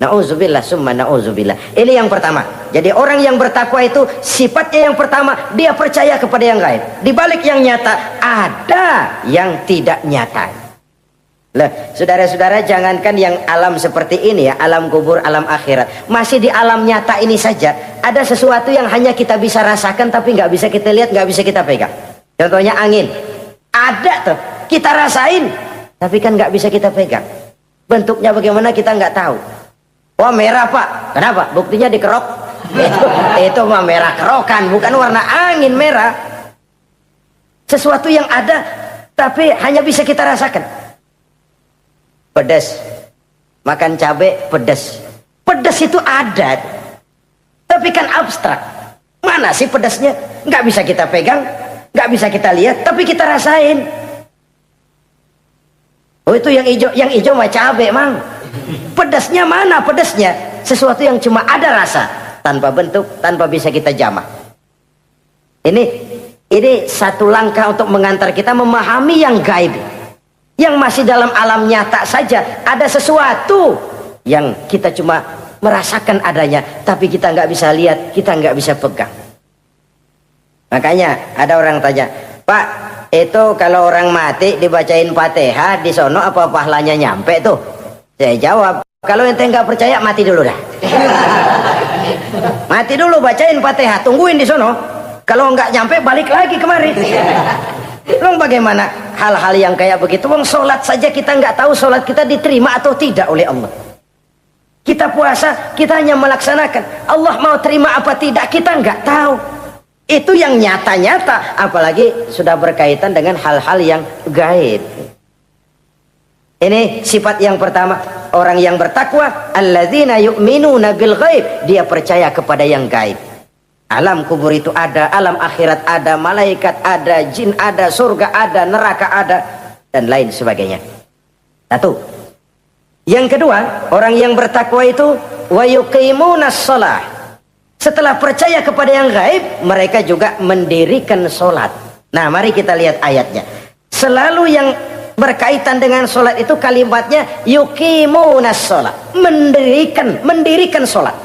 Na'udzubillah summa na'udzubillah. Ini yang pertama. Jadi orang yang bertakwa itu sifatnya yang pertama, dia percaya kepada yang gaib. Di balik yang nyata ada yang tidak nyata. Lah, saudara-saudara, jangankan yang alam seperti ini ya, alam kubur, alam akhirat, masih di alam nyata ini saja ada sesuatu yang hanya kita bisa rasakan tapi nggak bisa kita lihat, nggak bisa kita pegang. Contohnya angin, ada tuh, kita rasain tapi kan nggak bisa kita pegang. Bentuknya bagaimana kita nggak tahu. Wah, merah pak, kenapa? Buktinya dikerok. Itu mah merah kerokan, bukan warna angin merah. Sesuatu yang ada tapi hanya bisa kita rasakan. Pedas, makan cabai pedas. Pedas itu ada, tapi kan abstrak. Mana sih pedasnya? Nggak bisa kita pegang, nggak bisa kita lihat, tapi kita rasain. Oh, itu yang hijau mah cabai, mang. Pedasnya mana pedasnya? Sesuatu yang cuma ada rasa, tanpa bentuk, tanpa bisa kita jamah. Ini satu langkah untuk mengantar kita memahami yang gaib, yang masih dalam alam nyata saja. Ada sesuatu yang kita cuma merasakan adanya, tapi kita nggak bisa lihat, kita nggak bisa pegang. Makanya ada orang tanya, Pak, itu kalau orang mati dibacain Fatihah di sono apa pahalanya nyampe tuh? Saya jawab, kalau ente nggak percaya mati dulu dah. Mati dulu, bacain Fatihah, tungguin di sono. Kalau nggak nyampe balik lagi kemari. Long bagaimana hal-hal yang kayak begitu? Wong sholat saja kita nggak tahu sholat kita diterima atau tidak oleh Allah. Kita puasa, kita hanya melaksanakan. Allah mau terima apa tidak kita nggak tahu. Itu yang nyata-nyata, apalagi sudah berkaitan dengan hal-hal yang gaib. Ini sifat yang pertama, orang yang bertakwa, alladzina yu'minuna bil ghaib, dia percaya kepada yang gaib. Alam kubur itu ada, alam akhirat ada, malaikat ada, jin ada, surga ada, neraka ada, dan lain sebagainya. Satu. Yang kedua, orang yang bertakwa itu wa yuqimunas shalah. Setelah percaya kepada yang gaib, mereka juga mendirikan sholat. Nah, mari kita lihat ayatnya. Selalu yang berkaitan dengan sholat itu kalimatnya yuqimunas sholat, mendirikan sholat,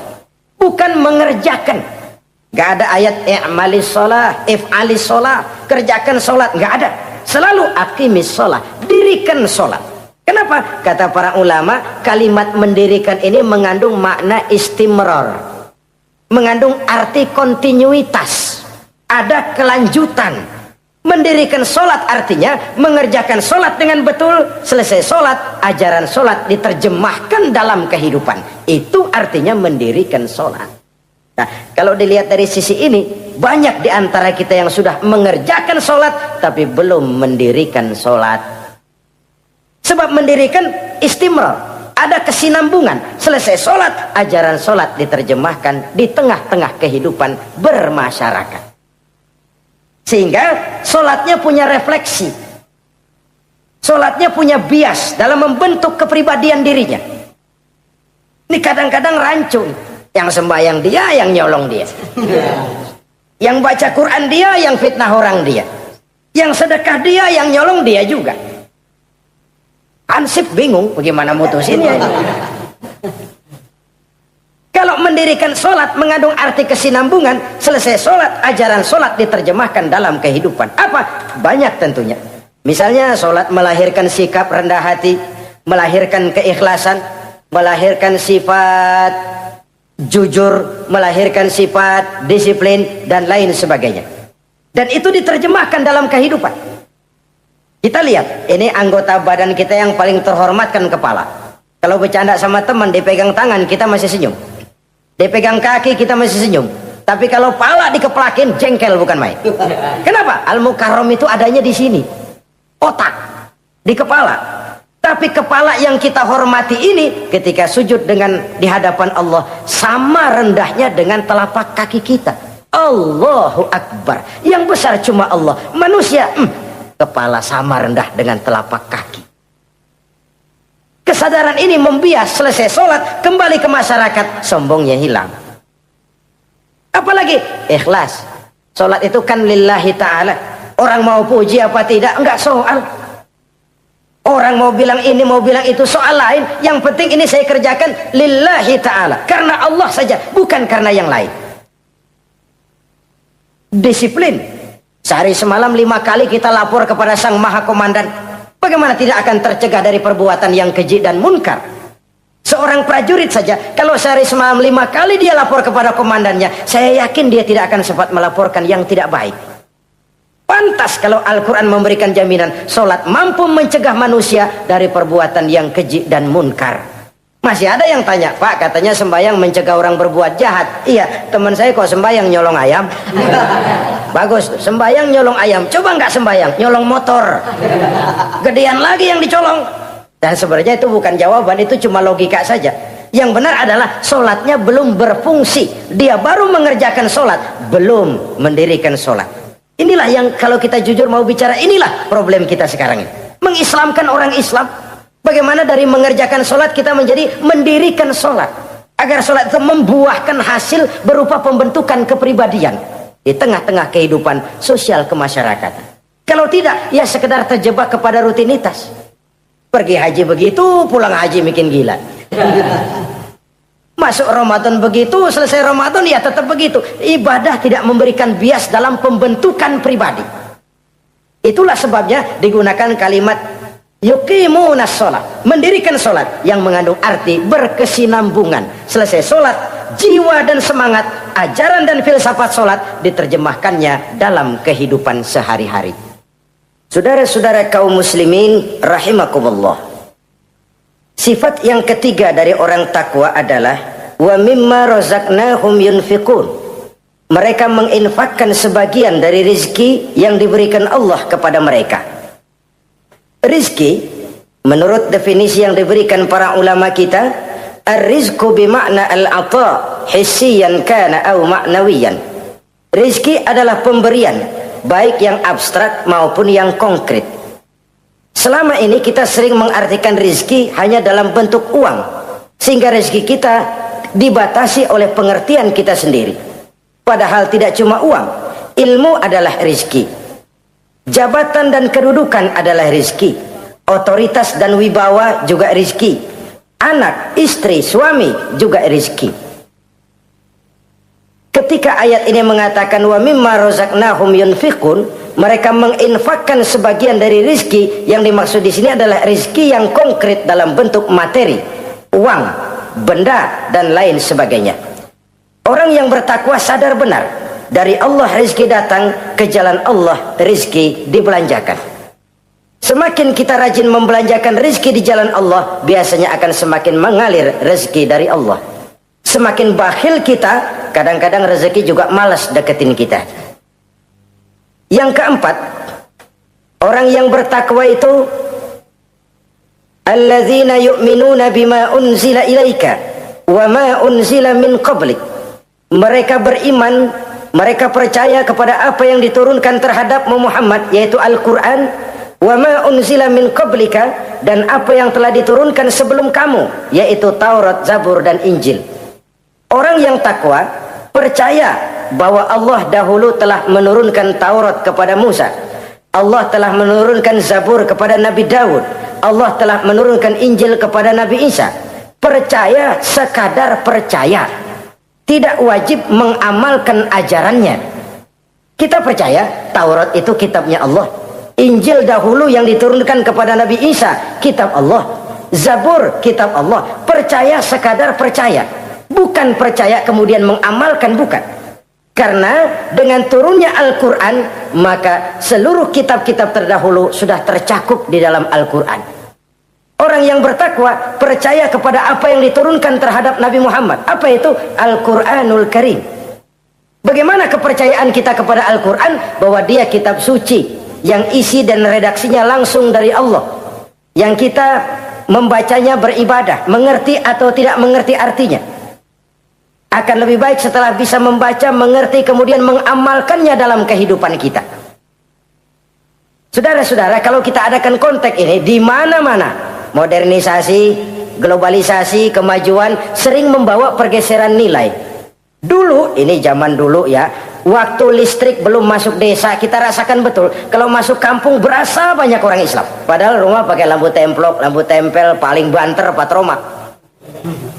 bukan mengerjakan. Gak ada ayat i'malis sholat, if'alis sholat, kerjakan sholat, gak ada. Selalu aqimis sholat, dirikan sholat. Kenapa? Kata para ulama, kalimat mendirikan ini mengandung makna istimrar, mengandung arti kontinuitas, ada kelanjutan. Mendirikan sholat artinya mengerjakan sholat dengan betul. Selesai sholat, ajaran sholat diterjemahkan dalam kehidupan. Itu artinya mendirikan sholat. Nah, kalau dilihat dari sisi ini, banyak di antara kita yang sudah mengerjakan sholat tapi belum mendirikan sholat. Sebab mendirikan istimrar, ada kesinambungan. Selesai sholat, ajaran sholat diterjemahkan di tengah-tengah kehidupan bermasyarakat. Sehingga sholatnya punya refleksi, sholatnya punya bias dalam membentuk kepribadian dirinya. Ini kadang-kadang rancu, yang sembahyang dia, yang nyolong dia, yang baca Quran dia, yang fitnah orang dia, yang sedekah dia, yang nyolong dia juga. Ansip bingung bagaimana mutusinnya. Kalau mendirikan sholat mengandung arti kesinambungan, selesai sholat, ajaran sholat diterjemahkan dalam kehidupan. Apa? Banyak tentunya. Misalnya sholat melahirkan sikap rendah hati, melahirkan keikhlasan, melahirkan sifat jujur, melahirkan sifat disiplin, dan lain sebagainya. Dan itu diterjemahkan dalam kehidupan. Kita lihat, ini anggota badan kita yang paling terhormat kan kepala. Kalau bercanda sama teman, dipegang tangan, kita masih senyum. Dipegang kaki kita masih senyum. Tapi kalau pala dikeplakin, jengkel bukan main. Kenapa? Al-Mukarram itu adanya di sini, otak, di kepala. Tapi kepala yang kita hormati ini, ketika sujud di hadapan Allah, sama rendahnya dengan telapak kaki kita. Allahu Akbar. Yang besar cuma Allah. Manusia, kepala sama rendah dengan telapak kaki. Kesadaran ini membias, selesai sholat, kembali ke masyarakat, sombongnya hilang. Apalagi ikhlas. Sholat itu kan lillahi ta'ala. Orang mau puji apa tidak, enggak soal. Orang mau bilang ini, mau bilang itu, soal lain. Yang penting ini saya kerjakan lillahi ta'ala, karena Allah saja, bukan karena yang lain. Disiplin. Sehari semalam 5 kali kita lapor kepada Sang Maha Komandan. Bagaimana tidak akan tercegah dari perbuatan yang keji dan munkar? Seorang prajurit saja, kalau sehari semalam 5 kali dia lapor kepada komandannya, saya yakin dia tidak akan sempat melaporkan yang tidak baik. Pantas kalau Al-Quran memberikan jaminan, solat mampu mencegah manusia dari perbuatan yang keji dan munkar. Masih ada yang tanya, Pak, katanya sembahyang mencegah orang berbuat jahat. Iya, teman saya kok sembahyang nyolong ayam. Bagus, sembahyang nyolong ayam. Coba nggak sembahyang, nyolong motor. Gedean lagi yang dicolong. Dan sebenarnya itu bukan jawaban, itu cuma logika saja. Yang benar adalah solatnya belum berfungsi. Dia baru mengerjakan solat, belum mendirikan solat. Inilah yang kalau kita jujur mau bicara, inilah problem kita sekarang ini. Mengislamkan orang Islam. Bagaimana dari mengerjakan solat kita menjadi mendirikan solat. Agar solat itu membuahkan hasil berupa pembentukan kepribadian di tengah-tengah kehidupan sosial kemasyarakatan. Kalau tidak, ya sekedar terjebak kepada rutinitas. Pergi haji begitu, pulang haji bikin gila. Masuk Ramadan begitu, selesai Ramadan ya tetap begitu. Ibadah tidak memberikan bias dalam pembentukan pribadi. Itulah sebabnya digunakan kalimat yuqimunas sholat, mendirikan sholat, yang mengandung arti berkesinambungan. Selesai sholat, jiwa dan semangat, ajaran dan filsafat sholat diterjemahkannya dalam kehidupan sehari-hari. Saudara-saudara kaum muslimin rahimakumullah, sifat yang ketiga dari orang takwa adalah wa mimma razaqnahum yunfiqun. Mereka menginfakkan sebagian dari rezeki yang diberikan Allah kepada mereka. Rizki, menurut definisi yang diberikan para ulama kita, ar-rizku bimakna al-ata hissiyan kana au ma'nawiyan. Rizki adalah pemberian, baik yang abstrak maupun yang konkret. Selama ini kita sering mengartikan rizki hanya dalam bentuk uang, sehingga rizki kita dibatasi oleh pengertian kita sendiri. Padahal tidak cuma uang, ilmu adalah rizki. Jabatan dan kedudukan adalah rizki. Otoritas dan wibawa juga rizki. Anak, istri, suami juga rizki. Ketika ayat ini mengatakan wa mimma razaqnahum yunfiqun, mereka menginfakkan sebagian dari rizki. Yang dimaksud di sini adalah rizki yang konkret dalam bentuk materi, uang, benda dan lain sebagainya. Orang yang bertakwa sadar benar, dari Allah rezeki datang, ke jalan Allah rezeki dibelanjakan. Semakin kita rajin membelanjakan rezeki di jalan Allah, biasanya akan semakin mengalir rezeki dari Allah. Semakin bakhil kita, kadang-kadang rezeki juga malas deketin kita. Yang keempat, orang yang bertakwa itu alladzina yu'minuna bima unzila ilaika wa ma unzila min qablik. Mereka beriman, mereka percaya kepada apa yang diturunkan terhadap Muhammad, yaitu Al-Quran, wa ma unzila min qablika, dan apa yang telah diturunkan sebelum kamu, yaitu Taurat, Zabur dan Injil. Orang yang takwa percaya bahwa Allah dahulu telah menurunkan Taurat kepada Musa, Allah telah menurunkan Zabur kepada Nabi Daud, Allah telah menurunkan Injil kepada Nabi Isa. Percaya sekadar percaya, tidak wajib mengamalkan ajarannya. Kita percaya Taurat itu kitabnya Allah, Injil dahulu yang diturunkan kepada Nabi Isa kitab Allah, Zabur kitab Allah. Percaya sekadar percaya, bukan percaya kemudian mengamalkan, bukan. Karena dengan turunnya Al-Quran, maka seluruh kitab-kitab terdahulu sudah tercakup di dalam Al-Quran. Orang yang bertakwa percaya kepada apa yang diturunkan terhadap Nabi Muhammad. Apa itu? Al-Quranul Karim. Bagaimana kepercayaan kita kepada Al-Quran? Bahwa dia kitab suci yang isi dan redaksinya langsung dari Allah, yang kita membacanya beribadah, mengerti atau tidak mengerti artinya. Akan lebih baik setelah bisa membaca, mengerti, kemudian mengamalkannya dalam kehidupan kita. Saudara-saudara, kalau kita adakan konteks ini di mana-mana, modernisasi, globalisasi, kemajuan sering membawa pergeseran nilai. Dulu, ini zaman dulu ya, waktu listrik belum masuk desa, kita rasakan betul kalau masuk kampung berasa banyak orang Islam, padahal rumah pakai lampu templok, lampu tempel, paling banter patroma.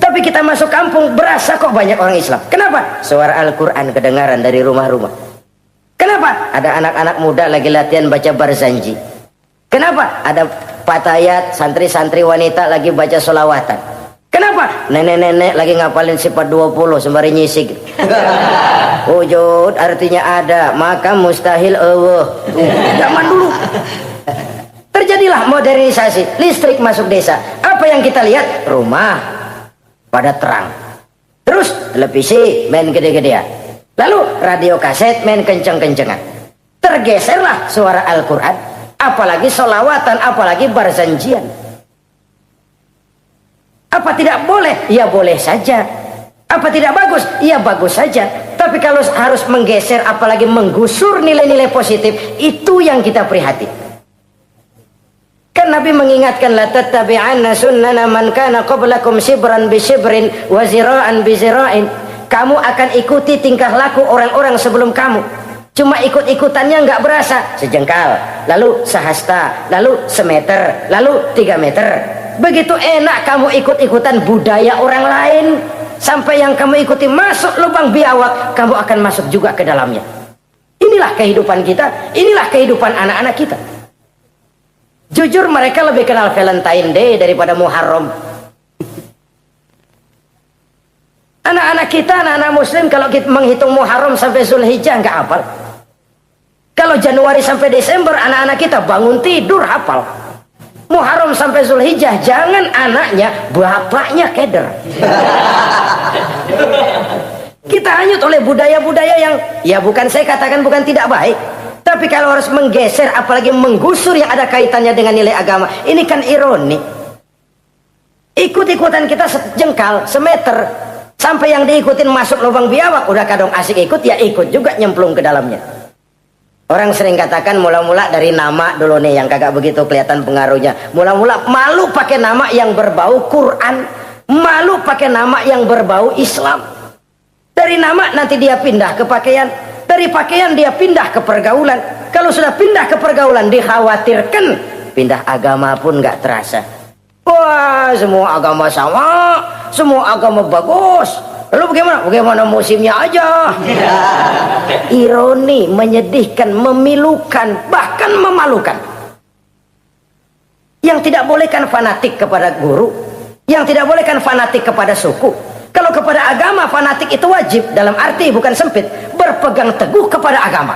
Tapi kita masuk kampung berasa kok banyak orang Islam. Kenapa? Suara Al-Quran kedengaran dari rumah-rumah. Kenapa? Ada anak-anak muda lagi latihan baca barzanji. Kenapa? Ada patayat, santri-santri wanita lagi baca solawatan. Kenapa? Nenek-nenek lagi ngapalin sifat 20 sembari nyisik. Wujud artinya ada, maka mustahil Allah. Zaman dulu terjadilah modernisasi, listrik masuk desa. Apa yang kita lihat? Rumah pada terang, terus televisi main gede-gedean, lalu radio kaset main kenceng-kencengan. Tergeserlah suara Al-Quran, apalagi solawatan, apalagi barzanjian. Apa tidak boleh? Ya boleh saja. Apa tidak bagus? Ya bagus saja. Tapi kalau harus menggeser, apalagi menggusur nilai-nilai positif, itu yang kita prihatin. Kan Nabi mengingatkan, la tattabi'anna sunnana man kana qablakum shibran bi shibrin wa zira'an bi zira'in. Kamu akan ikuti tingkah laku orang-orang sebelum kamu. Cuma ikut-ikutannya nggak berasa, sejengkal, lalu sehasta, lalu semeter, lalu 3 meter. Begitu enak kamu ikut-ikutan budaya orang lain, sampai yang kamu ikuti masuk lubang biawak, kamu akan masuk juga ke dalamnya. Inilah kehidupan kita, inilah kehidupan anak-anak kita. Jujur mereka lebih kenal Valentine Day daripada Muharram. Anak-anak kita, anak-anak muslim, kalau kita menghitung Muharram sampai Zulhijjah nggak hafal. Kalau Januari sampai Desember, anak-anak kita bangun tidur hafal. Muharram sampai Zulhijjah, jangan anaknya, bapaknya keder. Kita hanyut oleh budaya-budaya yang, ya bukan saya katakan bukan tidak baik, tapi kalau harus menggeser, apalagi menggusur yang ada kaitannya dengan nilai agama, ini kan ironi. Ikut-ikutan kita sejengkal, semeter, sampai yang diikutin masuk lubang biawak, udah kadang asik ikut, ya ikut juga nyemplung ke dalamnya. Orang sering katakan mula-mula dari nama dulu nih yang kagak begitu kelihatan pengaruhnya. Mula-mula malu pakai nama yang berbau Quran, malu pakai nama yang berbau Islam. Dari nama nanti dia pindah ke pakaian, dari pakaian dia pindah ke pergaulan. Kalau sudah pindah ke pergaulan, dikhawatirkan pindah agama pun nggak terasa. Wah, semua agama sama, semua agama bagus. Lalu bagaimana? Bagaimana musimnya aja. Ironi, menyedihkan, memilukan, bahkan memalukan. Yang tidak boleh kan fanatik kepada guru, yang tidak boleh kan fanatik kepada suku. Kalau kepada agama, fanatik itu wajib, dalam arti bukan sempit, berpegang teguh kepada agama.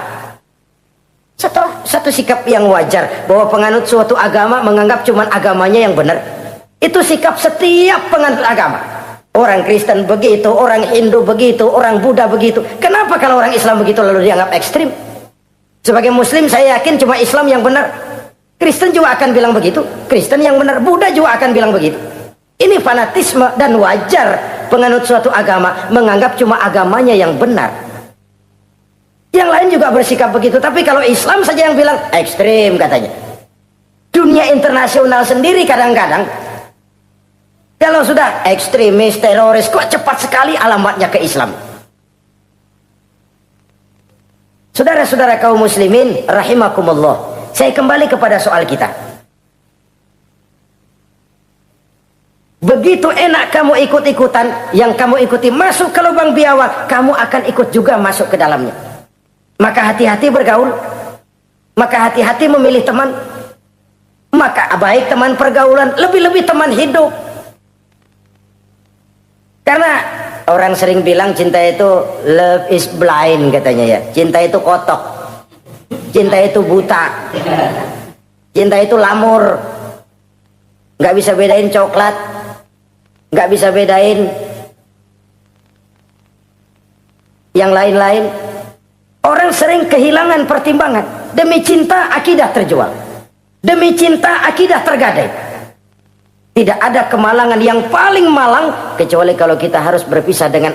Satu sikap yang wajar, bahwa penganut suatu agama menganggap cuma agamanya yang benar. Itu sikap setiap penganut agama. Orang Kristen begitu, orang Hindu begitu, orang Buddha begitu. Kenapa kalau orang Islam begitu lalu dianggap ekstrim? Sebagai Muslim saya yakin cuma Islam yang benar. Kristen juga akan bilang begitu. Kristen yang benar, Buddha juga akan bilang begitu. Ini fanatisme, dan wajar penganut suatu agama menganggap cuma agamanya yang benar. Yang lain juga bersikap begitu. Tapi kalau Islam saja yang bilang ekstrim katanya. Dunia internasional sendiri kadang-kadang, kalau sudah ekstremis, teroris, kok cepat sekali alamatnya ke Islam. Saudara-saudara kaum muslimin rahimakumullah, saya kembali kepada soal kita. Begitu enak kamu ikut-ikutan, yang kamu ikuti masuk ke lubang biawak, kamu akan ikut juga masuk ke dalamnya. Maka hati-hati bergaul, maka hati-hati memilih teman, maka baik teman pergaulan, lebih-lebih teman hidup. Karena orang sering bilang cinta itu love is blind katanya ya. Cinta itu kotok, cinta itu buta, cinta itu lamur. Nggak bisa bedain coklat, nggak bisa bedain yang lain-lain. Orang sering kehilangan pertimbangan. Demi cinta akidah terjual, demi cinta akidah tergadai. Tidak ada kemalangan yang paling malang kecuali kalau kita harus berpisah dengan